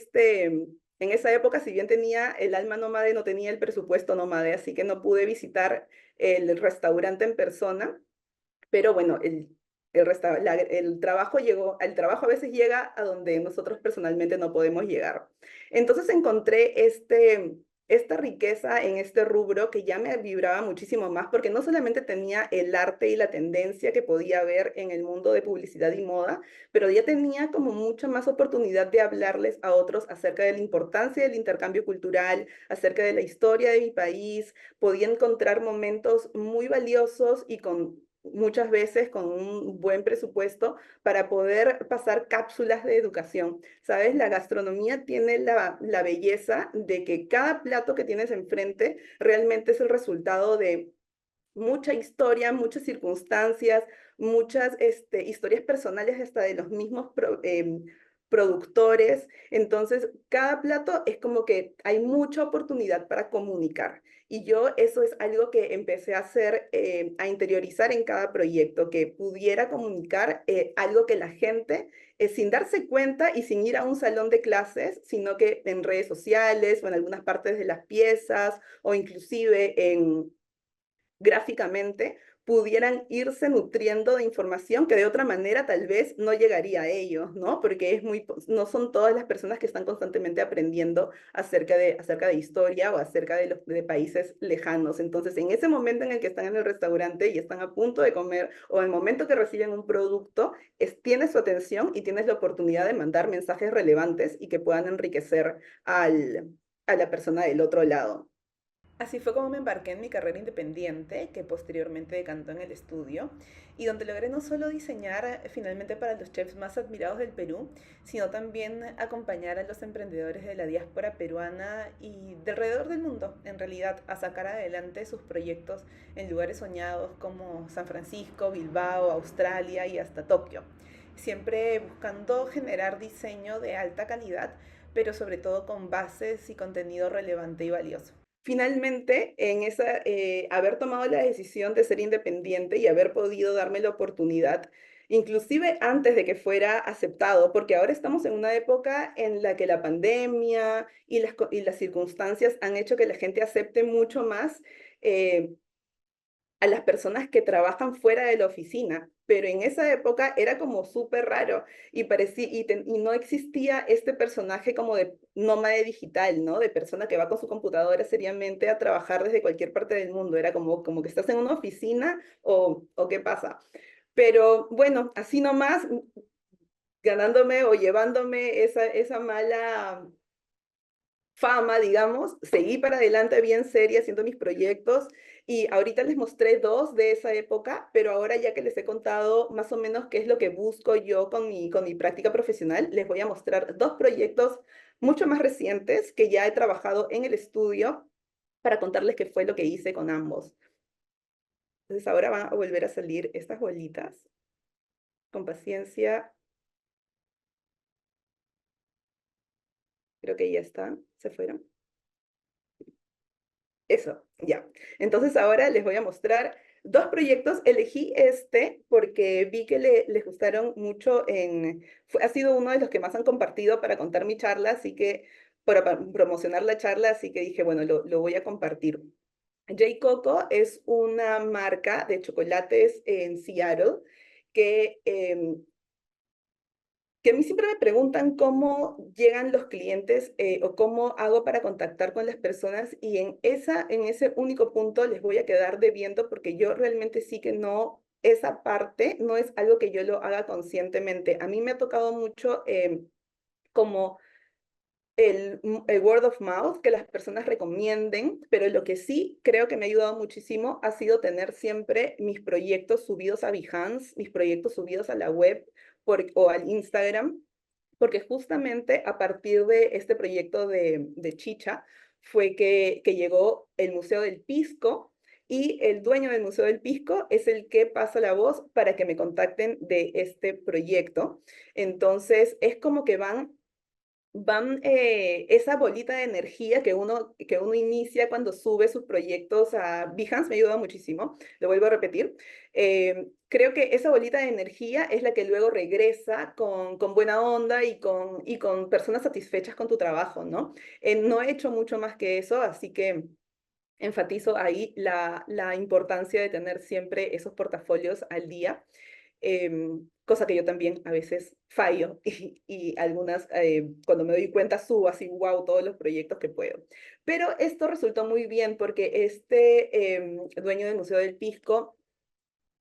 en esa época, si bien tenía el alma nómade, no tenía el presupuesto nómade, así que no pude visitar el restaurante en persona, pero bueno, el trabajo a veces llega a donde nosotros personalmente no podemos llegar. Entonces encontré esta riqueza en este rubro que ya me vibraba muchísimo más porque no solamente tenía el arte y la tendencia que podía ver en el mundo de publicidad y moda, pero ya tenía como mucha más oportunidad de hablarles a otros acerca de la importancia del intercambio cultural, acerca de la historia de mi país. Podía encontrar momentos muy valiosos y con muchas veces con un buen presupuesto para poder pasar cápsulas de educación. ¿Sabes? La gastronomía tiene la belleza de que cada plato que tienes enfrente realmente es el resultado de mucha historia, muchas circunstancias, muchas historias personales hasta de los mismos productores. Entonces, cada plato es como que hay mucha oportunidad para comunicar. Y yo eso es algo que empecé a hacer, a interiorizar en cada proyecto, que pudiera comunicar algo que la gente, sin darse cuenta y sin ir a un salón de clases, sino que en redes sociales o en algunas partes de las piezas o inclusive gráficamente pudieran irse nutriendo de información que de otra manera tal vez no llegaría a ellos, ¿no? Porque no son todas las personas que están constantemente aprendiendo acerca de historia o acerca de países lejanos. Entonces, en ese momento en el que están en el restaurante y están a punto de comer o en el momento que reciben un producto, tienes su atención y tienes la oportunidad de mandar mensajes relevantes y que puedan enriquecer a la persona del otro lado. Así fue como me embarqué en mi carrera independiente, que posteriormente decantó en el estudio, y donde logré no solo diseñar finalmente para los chefs más admirados del Perú, sino también acompañar a los emprendedores de la diáspora peruana y de alrededor del mundo, en realidad, a sacar adelante sus proyectos en lugares soñados como San Francisco, Bilbao, Australia y hasta Tokio. Siempre buscando generar diseño de alta calidad, pero sobre todo con bases y contenido relevante y valioso. Finalmente, haber tomado la decisión de ser independiente y haber podido darme la oportunidad, inclusive antes de que fuera aceptado, porque ahora estamos en una época en la que la pandemia y las circunstancias han hecho que la gente acepte mucho más eh, a las personas que trabajan fuera de la oficina, pero en esa época era como súper raro y no existía este personaje como de nómade digital, ¿no? De persona que va con su computadora seriamente a trabajar desde cualquier parte del mundo. Era como que estás en una oficina o qué pasa. Pero bueno, así nomás, ganándome o llevándome esa mala fama, digamos, seguí para adelante bien seria haciendo mis proyectos y ahorita les mostré dos de esa época, pero ahora ya que les he contado más o menos qué es lo que busco yo con mi práctica profesional, les voy a mostrar dos proyectos mucho más recientes que ya he trabajado en el estudio para contarles qué fue lo que hice con ambos. Entonces ahora van a volver a salir estas bolitas. Con paciencia, creo que ya están, se fueron. Eso, ya. Entonces ahora les voy a mostrar dos proyectos. Elegí este porque vi que les gustaron mucho ha sido uno de los que más han compartido para contar mi charla, así que, para promocionar la charla, así que dije, bueno, lo voy a compartir. J. Coco es una marca de chocolates en Seattle que que a mí siempre me preguntan cómo llegan los clientes o cómo hago para contactar con las personas y en ese único punto les voy a quedar debiendo porque yo realmente sí que no, esa parte no es algo que yo lo haga conscientemente. A mí me ha tocado mucho como el word of mouth, que las personas recomienden, pero lo que sí creo que me ha ayudado muchísimo ha sido tener siempre mis proyectos subidos a Behance, mis proyectos subidos a la web o al Instagram, porque justamente a partir de este proyecto de Chicha fue que llegó el Museo del Pisco y el dueño del Museo del Pisco es el que pasa la voz para que me contacten de este proyecto. Entonces es como que van esa bolita de energía que uno inicia cuando sube sus proyectos a Behance, me ayuda muchísimo, lo vuelvo a repetir. Creo que esa bolita de energía es la que luego regresa con buena onda y con personas satisfechas con tu trabajo, ¿no? No he hecho mucho más que eso, así que enfatizo ahí la importancia de tener siempre esos portafolios al día, cosa que yo también a veces fallo y algunas, cuando me doy cuenta, subo así, wow, todos los proyectos que puedo. Pero esto resultó muy bien porque este dueño del Museo del Pisco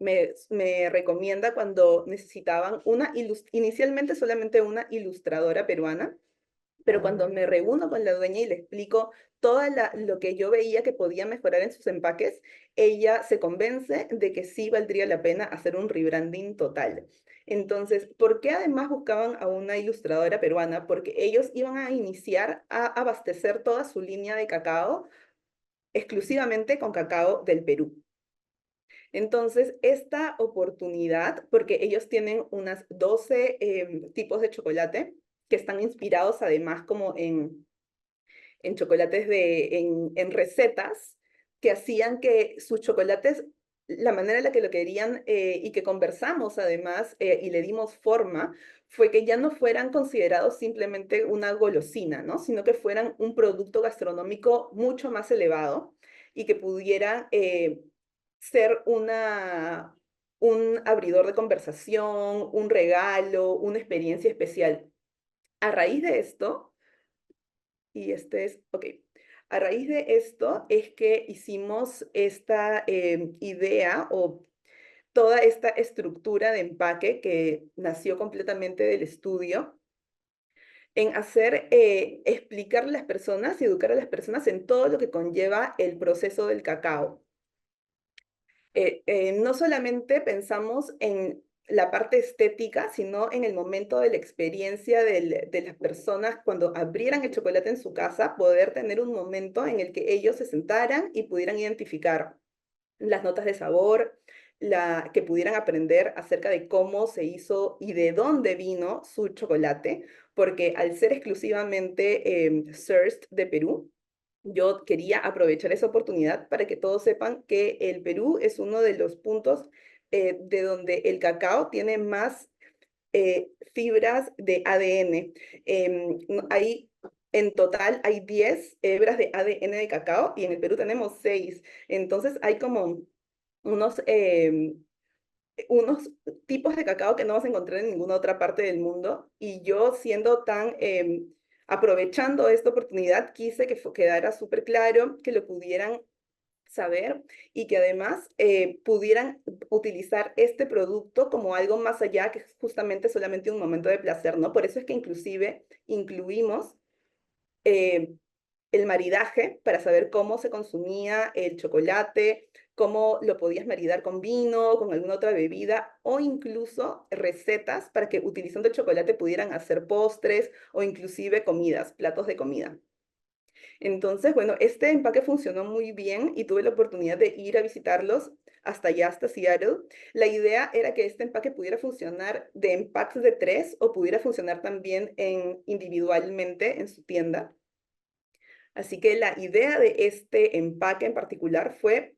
me recomienda cuando necesitaban inicialmente solamente una ilustradora peruana, pero cuando me reúno con la dueña y le explico todo lo que yo veía que podía mejorar en sus empaques, ella se convence de que sí valdría la pena hacer un rebranding total. Entonces, ¿por qué además buscaban a una ilustradora peruana? Porque ellos iban a iniciar a abastecer toda su línea de cacao exclusivamente con cacao del Perú. Entonces, esta oportunidad, porque ellos tienen unas 12 tipos de chocolate que están inspirados además como en chocolates en recetas que hacían que sus chocolates, la manera en la que lo querían y que conversamos además y le dimos forma, fue que ya no fueran considerados simplemente una golosina, ¿no? Sino que fueran un producto gastronómico mucho más elevado y que pudiera ser un abridor de conversación, un regalo, una experiencia especial. A raíz de esto, y este es, ok. A raíz de esto es que hicimos esta idea o toda esta estructura de empaque que nació completamente del estudio en hacer, explicarle a las personas y educar a las personas en todo lo que conlleva el proceso del cacao. No solamente pensamos en la parte estética, sino en el momento de la experiencia de las personas cuando abrieran el chocolate en su casa, poder tener un momento en el que ellos se sentaran y pudieran identificar las notas de sabor, que pudieran aprender acerca de cómo se hizo y de dónde vino su chocolate, porque al ser exclusivamente sourced de Perú, yo quería aprovechar esa oportunidad para que todos sepan que el Perú es uno de los puntos de donde el cacao tiene más fibras de ADN. En total hay 10 hebras de ADN de cacao y en el Perú tenemos 6. Entonces hay como unos, unos tipos de cacao que no vas a encontrar en ninguna otra parte del mundo. Y yo siendo tan, aprovechando esta oportunidad, quise que quedara súper claro, que lo pudieran saber y que además pudieran utilizar este producto como algo más allá que justamente solamente un momento de placer, ¿no? Por eso es que inclusive incluimos eh, el maridaje para saber cómo se consumía el chocolate, cómo lo podías maridar con vino, con alguna otra bebida, o incluso recetas para que utilizando el chocolate pudieran hacer postres o inclusive comidas, platos de comida. Entonces, bueno, este empaque funcionó muy bien y tuve la oportunidad de ir a visitarlos hasta allá, hasta Seattle. La idea era que este empaque pudiera funcionar de empaques de 3 o pudiera funcionar también individualmente en su tienda. Así que la idea de este empaque en particular fue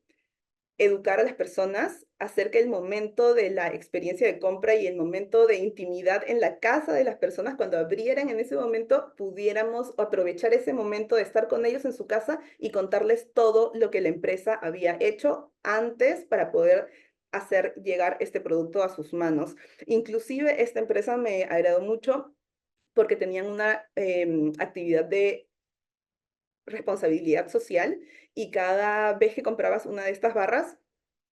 educar a las personas acerca del momento de la experiencia de compra y el momento de intimidad en la casa de las personas cuando abrieran en ese momento, pudiéramos aprovechar ese momento de estar con ellos en su casa y contarles todo lo que la empresa había hecho antes para poder hacer llegar este producto a sus manos. Inclusive esta empresa me agradó mucho porque tenían una actividad de responsabilidad social y cada vez que comprabas una de estas barras,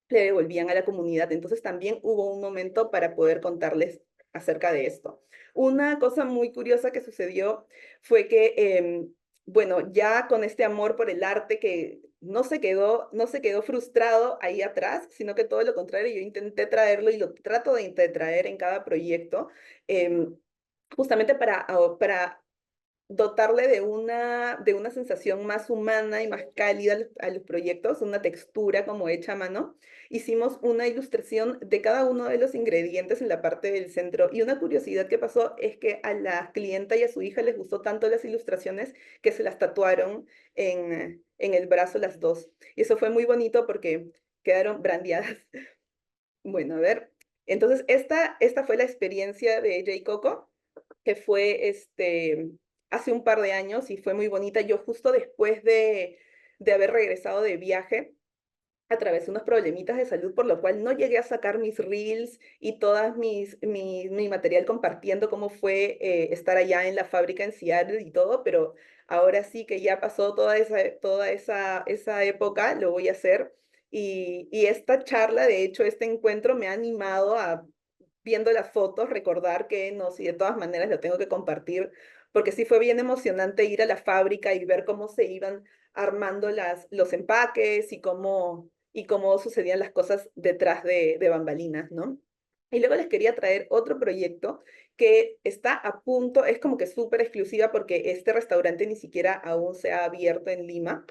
le devolvían a la comunidad. Entonces también hubo un momento para poder contarles acerca de esto. Una cosa muy curiosa que sucedió fue que, bueno, ya con este amor por el arte que no se quedó frustrado ahí atrás, sino que todo lo contrario, yo intenté traerlo y lo trato de traer en cada proyecto, eh, justamente para dotarle de una sensación más humana y más cálida a los proyectos, una textura como hecha a mano. Hicimos una ilustración de cada uno de los ingredientes en la parte del centro. Y una curiosidad que pasó es que a la clienta y a su hija les gustó tanto las ilustraciones que se las tatuaron en el brazo las dos. Y eso fue muy bonito porque quedaron brandeadas. Bueno, a ver. Entonces, esta fue la experiencia de J. Coco que fue hace un par de años y fue muy bonita. Yo justo después de haber regresado de viaje, atravesé unos problemitas de salud, por lo cual no llegué a sacar mis reels y todas mi material compartiendo cómo fue estar allá en la fábrica en Seattle y todo, pero ahora sí que ya pasó esa época, lo voy a hacer. Y esta charla, de hecho, este encuentro me ha animado a, viendo las fotos, recordar que no, sí, de todas maneras lo tengo que compartir, porque sí fue bien emocionante ir a la fábrica y ver cómo se iban armando los empaques y cómo sucedían las cosas detrás de bambalinas, ¿no? Y luego les quería traer otro proyecto que está a punto, es como que súper exclusiva porque este restaurante ni siquiera aún se ha abierto en Lima,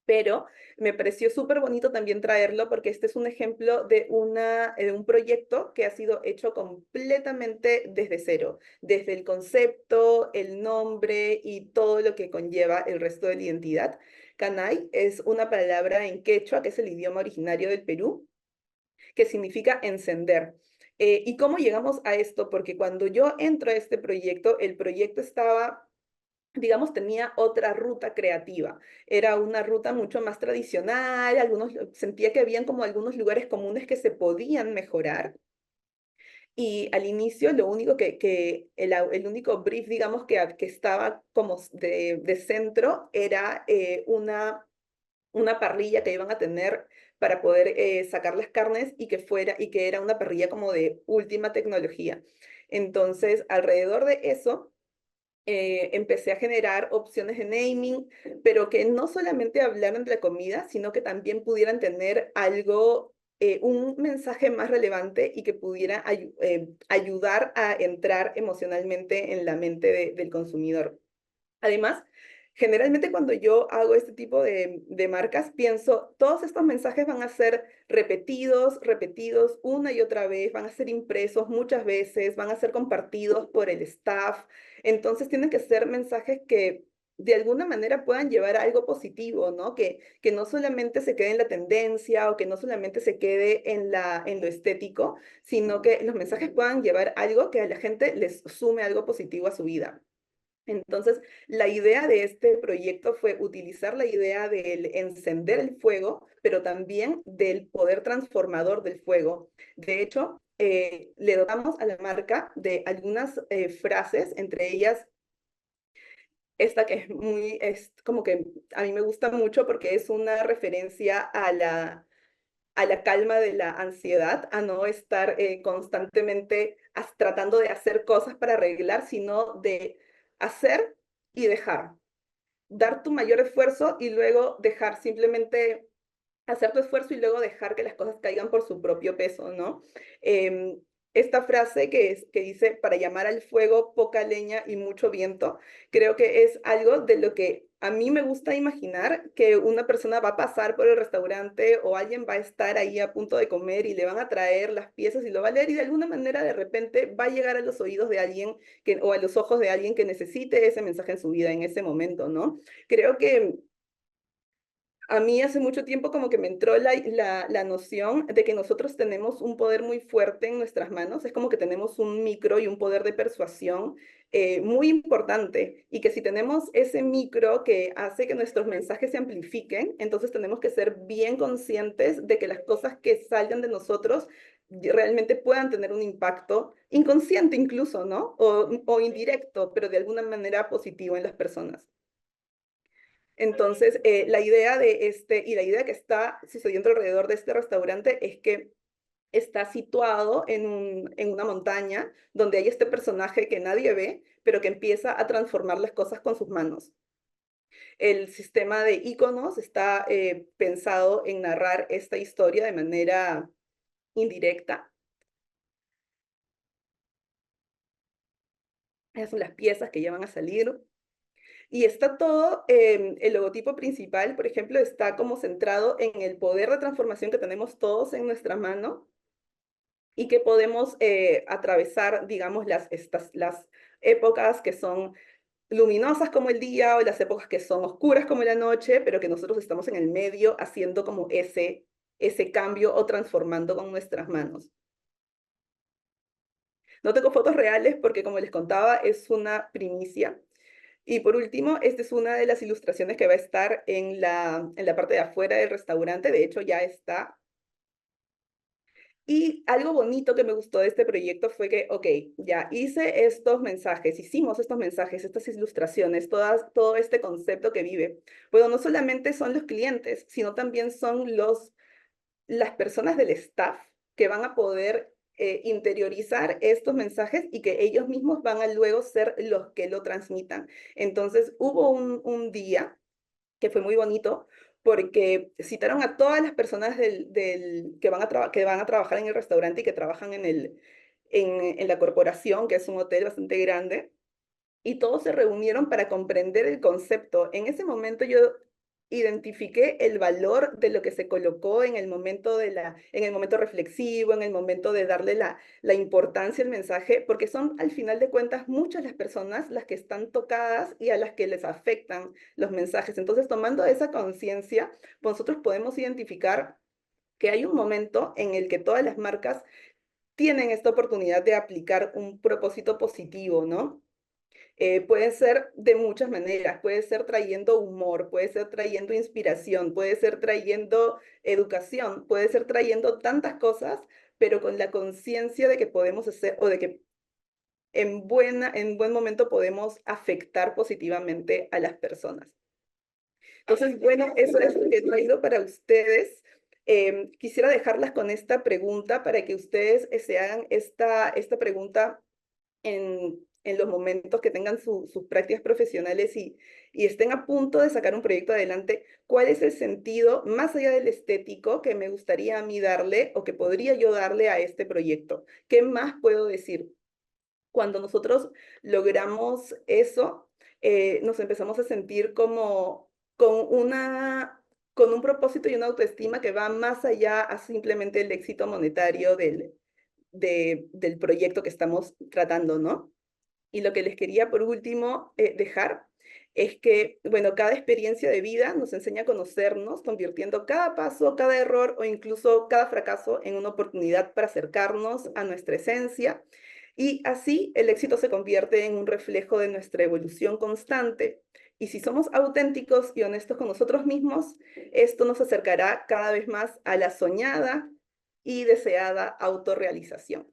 pero me pareció súper bonito también traerlo porque este es un ejemplo de un proyecto que ha sido hecho completamente desde cero, desde el concepto, el nombre y todo lo que conlleva el resto de la identidad. Canay es una palabra en quechua, que es el idioma originario del Perú, que significa encender. ¿Y cómo llegamos a esto? Porque cuando yo entro a este proyecto, el proyecto estaba, digamos, tenía otra ruta creativa. Era una ruta mucho más tradicional, sentía que habían como algunos lugares comunes que se podían mejorar. Y al inicio lo único el único brief, digamos, que estaba como de centro era una parrilla que iban a tener para poder sacar las carnes y que era una parrilla como de última tecnología. Entonces, alrededor de eso, empecé a generar opciones de naming, pero que no solamente hablaran de la comida, sino que también pudieran tener algo, un mensaje más relevante y que pudiera ayudar a entrar emocionalmente en la mente del consumidor. Además, generalmente cuando yo hago este tipo de marcas, pienso, todos estos mensajes van a ser repetidos, repetidos una y otra vez, van a ser impresos muchas veces, van a ser compartidos por el staff. Entonces, tienen que ser mensajes que de alguna manera puedan llevar a algo positivo, ¿no? Que no solamente se quede en la tendencia o que no solamente se quede en lo estético, sino que los mensajes puedan llevar algo que a la gente les sume algo positivo a su vida. Entonces, la idea de este proyecto fue utilizar la idea del encender el fuego, pero también del poder transformador del fuego. De hecho, le dotamos a la marca de algunas frases, entre ellas esta que es como que a mí me gusta mucho porque es una referencia a la calma de la ansiedad, a no estar constantemente tratando de hacer cosas para arreglar, sino de hacer y dejar. Dar tu mayor esfuerzo y luego dejar, simplemente hacer tu esfuerzo y luego dejar que las cosas caigan por su propio peso, ¿no? Eh, esta frase que dice, para llamar al fuego, poca leña y mucho viento, creo que es algo de lo que a mí me gusta imaginar que una persona va a pasar por el restaurante o alguien va a estar ahí a punto de comer y le van a traer las piezas y lo va a leer y de alguna manera de repente va a llegar a los oídos de alguien o a los ojos de alguien que necesite ese mensaje en su vida en ese momento, ¿no? Creo que a mí hace mucho tiempo como que me entró la noción de que nosotros tenemos un poder muy fuerte en nuestras manos, es como que tenemos un micro y un poder de persuasión muy importante y que si tenemos ese micro que hace que nuestros mensajes se amplifiquen, entonces tenemos que ser bien conscientes de que las cosas que salgan de nosotros realmente puedan tener un impacto inconsciente incluso, ¿no? O indirecto, pero de alguna manera positivo en las personas. Entonces, la idea de y la idea que está sucediendo alrededor de este restaurante es que está situado en una montaña donde hay este personaje que nadie ve, pero que empieza a transformar las cosas con sus manos. El sistema de iconos está pensado en narrar esta historia de manera indirecta. Esas son las piezas que ya van a salir. Y está todo, el logotipo principal, por ejemplo, está como centrado en el poder de transformación que tenemos todos en nuestra mano y que podemos atravesar, digamos, las épocas que son luminosas como el día o las épocas que son oscuras como la noche, pero que nosotros estamos en el medio haciendo como ese cambio o transformando con nuestras manos. No tengo fotos reales porque, como les contaba, es una primicia. Y por último, esta es una de las ilustraciones que va a estar en la parte de afuera del restaurante. De hecho, ya está. Y algo bonito que me gustó de este proyecto fue que, ok, ya hice estos mensajes, hicimos estos mensajes, estas ilustraciones, todo este concepto que vive. Bueno, no solamente son los clientes, sino también son las personas del staff que van a poder interiorizar estos mensajes y que ellos mismos van a luego ser los que lo transmitan. Entonces, hubo un día que fue muy bonito porque citaron a todas las personas que van a trabajar en el restaurante y que trabajan en la corporación, que es un hotel bastante grande, y todos se reunieron para comprender el concepto. En ese momento yo identifiqué el valor de lo que se colocó en el momento en el momento reflexivo, en el momento de darle la importancia al mensaje, porque son al final de cuentas muchas las personas las que están tocadas y a las que les afectan los mensajes. Entonces, tomando esa conciencia, nosotros podemos identificar que hay un momento en el que todas las marcas tienen esta oportunidad de aplicar un propósito positivo, ¿no? Puede ser de muchas maneras, puede ser trayendo humor, puede ser trayendo inspiración, puede ser trayendo educación, puede ser trayendo tantas cosas, pero con la conciencia de que podemos hacer o de que en buen momento podemos afectar positivamente a las personas. Entonces, bueno, eso es lo que he traído para ustedes. Quisiera dejarlas con esta pregunta para que ustedes se hagan esta pregunta en los momentos que tengan sus prácticas profesionales y estén a punto de sacar un proyecto adelante, ¿cuál es el sentido, más allá del estético, que me gustaría a mí darle o que podría yo darle a este proyecto? ¿Qué más puedo decir? Cuando nosotros logramos eso, nos empezamos a sentir como con un propósito y una autoestima que va más allá a simplemente el éxito monetario del proyecto que estamos tratando, ¿no? Y lo que les quería por último dejar es que, bueno, cada experiencia de vida nos enseña a conocernos, convirtiendo cada paso, cada error o incluso cada fracaso en una oportunidad para acercarnos a nuestra esencia. Y así el éxito se convierte en un reflejo de nuestra evolución constante. Y si somos auténticos y honestos con nosotros mismos, esto nos acercará cada vez más a la soñada y deseada autorrealización.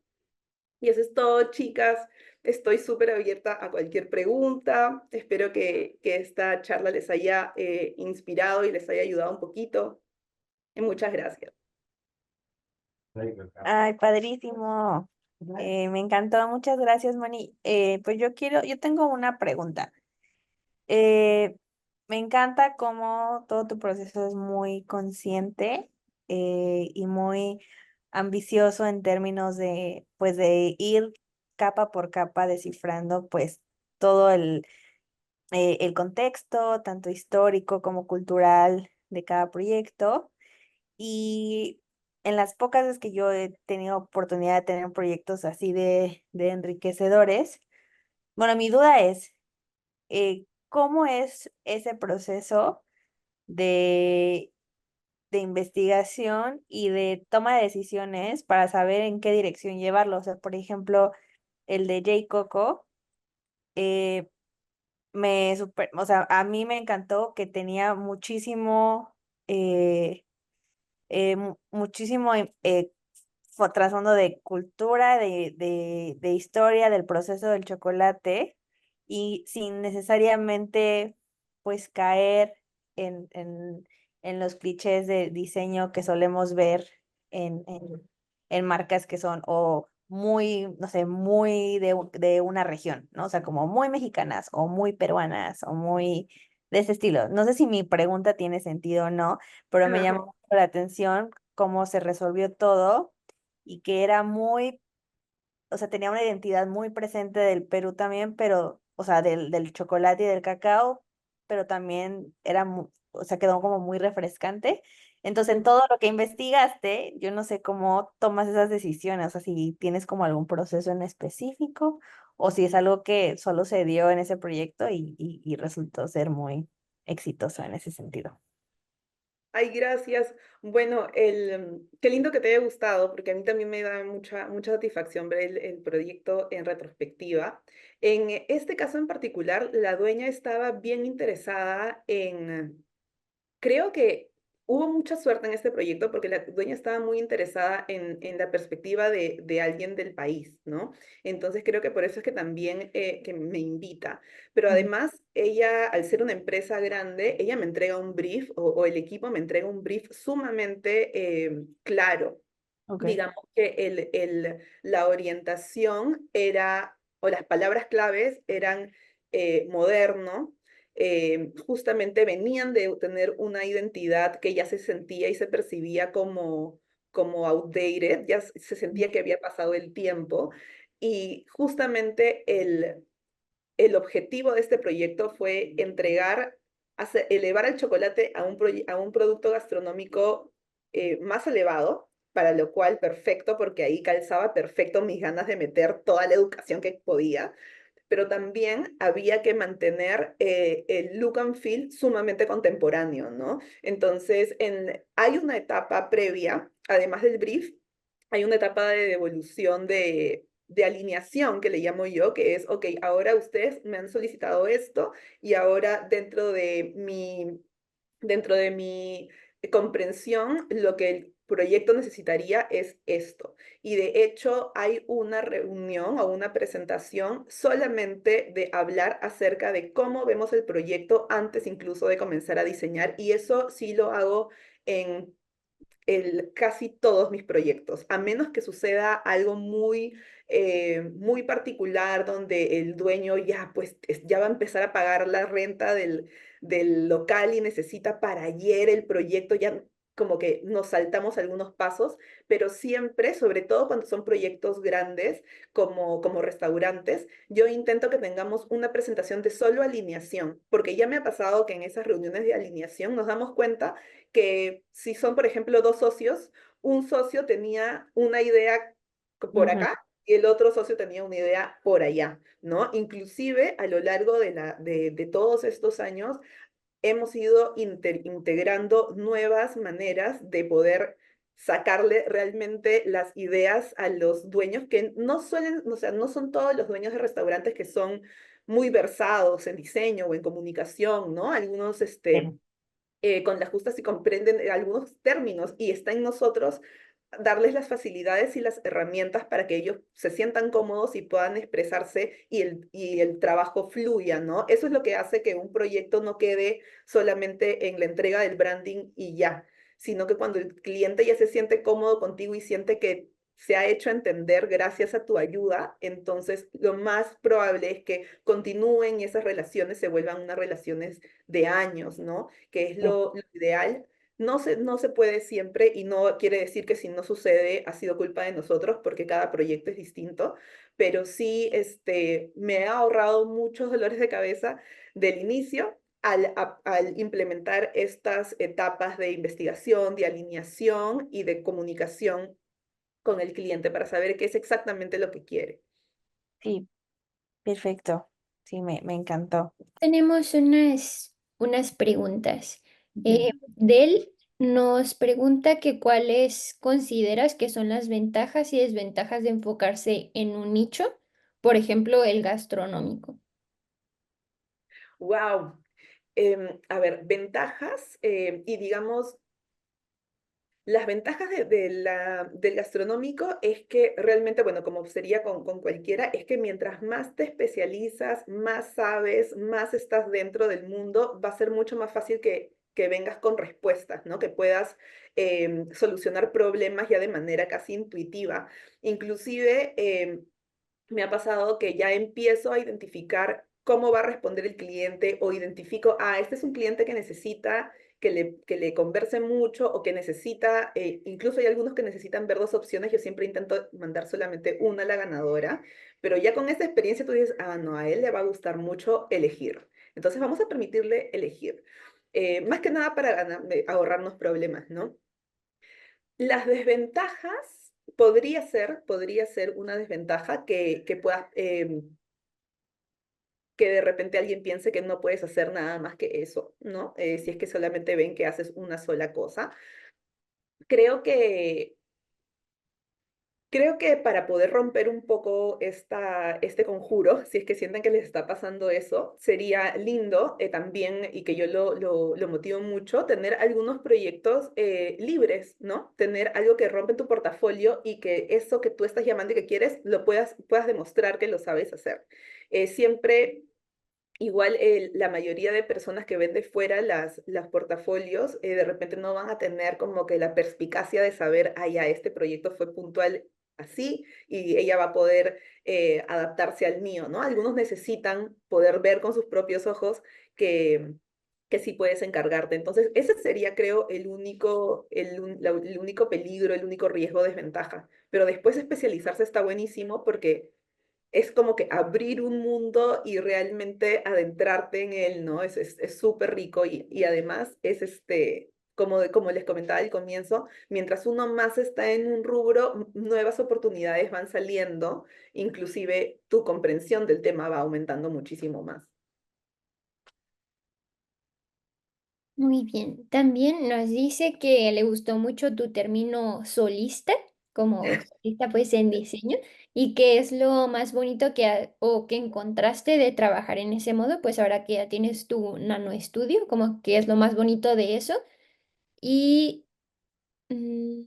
Y eso es todo, chicas. Estoy súper abierta a cualquier pregunta. Espero que esta charla les haya inspirado y les haya ayudado un poquito. Y muchas gracias. Ay, padrísimo. Me encantó, muchas gracias, Moni. Pues yo tengo una pregunta. Eh, Me encanta cómo todo tu proceso es muy consciente y muy ambicioso en términos de, pues, de ir capa por capa descifrando, pues, todo el contexto, tanto histórico como cultural de cada proyecto. Y en las pocas veces que yo he tenido oportunidad de tener proyectos así de enriquecedores, bueno, mi duda es, ¿cómo es ese proceso de, de investigación y de toma de decisiones para saber en qué dirección llevarlo? O sea, por ejemplo, el de Jay Coco, eh, o sea, a mí me encantó que tenía muchísimo, muchísimo trasfondo de cultura, de historia, del proceso del chocolate y sin necesariamente pues caer en los clichés de diseño que solemos ver en marcas que son o muy, no sé, muy de una región, ¿no? O sea, como muy mexicanas o muy peruanas o muy de ese estilo. No sé si mi pregunta tiene sentido o no, pero me Ajá. llamó mucho la atención cómo se resolvió todo y que era muy, o sea, tenía una identidad muy presente del Perú también, pero, o sea, del chocolate y del cacao, pero también era, o sea, quedó como muy refrescante. Entonces, en todo lo que investigaste, yo no sé cómo tomas esas decisiones, o sea, si tienes como algún proceso en específico o si es algo que solo se dio en ese proyecto y resultó ser muy exitoso en ese sentido. Ay, gracias. Bueno, qué lindo que te haya gustado, porque a mí también me da mucha satisfacción ver el proyecto en retrospectiva. En este caso en particular, la dueña estaba bien interesada en. Creo que hubo mucha suerte en este proyecto porque la dueña estaba muy interesada en la perspectiva de alguien del país, ¿no? Entonces creo que por eso es que también que me invita. Pero Ujú. además, ella, al ser una empresa grande, ella me entrega un brief o el equipo me entrega un brief sumamente claro. Ok. Digamos que la orientación era, o las palabras claves eran moderno, justamente venían de tener una identidad que ya se sentía y se percibía como outdated, ya se sentía que había pasado el tiempo y justamente el objetivo de este proyecto fue elevar el chocolate a un producto gastronómico más elevado, para lo cual perfecto, porque ahí calzaba perfecto mis ganas de meter toda la educación que podía, pero también había que mantener el look and feel sumamente contemporáneo, ¿no? Entonces, hay una etapa previa, además del brief, hay una etapa de devolución de alineación que le llamo yo, que es, ok, ahora ustedes me han solicitado esto y ahora dentro de mi comprensión, lo que el proyecto necesitaría es esto. Y de hecho hay una reunión o una presentación solamente de hablar acerca de cómo vemos el proyecto antes incluso de comenzar a diseñar. Y eso sí lo hago en casi todos mis proyectos, a menos que suceda algo muy particular donde el dueño ya, pues, ya va a empezar a pagar la renta del local y necesita para ayer el proyecto, ya como que nos saltamos algunos pasos, pero siempre, sobre todo cuando son proyectos grandes como restaurantes, yo intento que tengamos una presentación de solo alineación, porque ya me ha pasado que en esas reuniones de alineación nos damos cuenta que si son, por ejemplo, dos socios, un socio tenía una idea por Ujú. acá y el otro socio tenía una idea por allá, ¿no? Inclusive a lo largo de todos estos años hemos ido integrando nuevas maneras de poder sacarle realmente las ideas a los dueños que no suelen, o sea, no son todos los dueños de restaurantes que son muy versados en diseño o en comunicación, ¿no? Algunos, Sí. con las justas y comprenden algunos términos y está en nosotros darles las facilidades y las herramientas para que ellos se sientan cómodos y puedan expresarse y el trabajo fluya, ¿no? Eso es lo que hace que un proyecto no quede solamente en la entrega del branding y ya, sino que cuando el cliente ya se siente cómodo contigo y siente que se ha hecho entender gracias a tu ayuda, entonces lo más probable es que continúen y esas relaciones se vuelvan unas relaciones de años, ¿no? Que es Sí. lo ideal. No se puede siempre y no quiere decir que si no sucede ha sido culpa de nosotros porque cada proyecto es distinto, pero sí me ha ahorrado muchos dolores de cabeza del inicio al implementar estas etapas de investigación, de alineación y de comunicación con el cliente para saber qué es exactamente lo que quiere. Sí, perfecto. Sí, me encantó. Tenemos unas preguntas. Ujú. Del nos pregunta que cuáles consideras que son las ventajas y desventajas de enfocarse en un nicho, por ejemplo, el gastronómico. Wow. A ver, ventajas y digamos las ventajas del gastronómico es que realmente, bueno, como sería con cualquiera, es que mientras más te especializas, más sabes, más estás dentro del mundo, va a ser mucho más fácil que vengas con respuestas, ¿no? Que puedas solucionar problemas ya de manera casi intuitiva. Inclusive, me ha pasado que ya empiezo a identificar cómo va a responder el cliente o identifico, este es un cliente que necesita que le converse mucho o que necesita, incluso hay algunos que necesitan ver dos opciones, yo siempre intento mandar solamente una a la ganadora, pero ya con esa experiencia tú dices, no, a él le va a gustar mucho elegir. Entonces vamos a permitirle elegir. Más que nada para ahorrarnos problemas, ¿no? Las desventajas podría ser una desventaja que puedas, que de repente alguien piense que no puedes hacer nada más que eso, ¿no? Si es que solamente ven que haces una sola cosa. Creo que Creo que para poder romper un poco este conjuro, si es que sienten que les está pasando eso, sería lindo también, y que yo lo motivo mucho, tener algunos proyectos libres, ¿no? Tener algo que rompe tu portafolio y que eso que tú estás llamando y que quieres, puedas demostrar que lo sabes hacer. Siempre igual la mayoría de personas que ven de fuera las portafolios, de repente no van a tener como que la perspicacia de saber, ya, este proyecto fue puntual así y ella va a poder adaptarse al mío, ¿no? Algunos necesitan poder ver con sus propios ojos que, que sí puedes encargarte. Entonces, ese sería, creo, el único peligro, el único riesgo, desventaja. Pero después especializarse está buenísimo porque es como que abrir un mundo y realmente adentrarte en él, ¿no? Es súper rico y además es como les comentaba al comienzo, mientras uno más está en un rubro, nuevas oportunidades van saliendo, inclusive tu comprensión del tema va aumentando muchísimo más. Muy bien. También nos dice que le gustó mucho tu término solista, como solista pues en diseño, y que es lo más bonito o que encontraste de trabajar en ese modo, pues ahora que ya tienes tu nano estudio, como que es lo más bonito de eso. Y mm,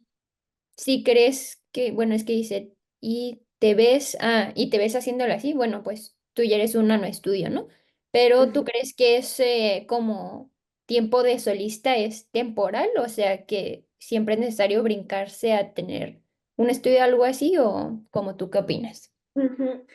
si crees que, bueno, es que dice, y te ves haciéndolo así, bueno, pues tú ya eres un nano estudio, ¿no? Pero ¿tú Ujú. crees que ese como tiempo de solista es temporal? O sea, que siempre es necesario brincarse a tener un estudio o algo así, o como tú qué opinas? Ujú.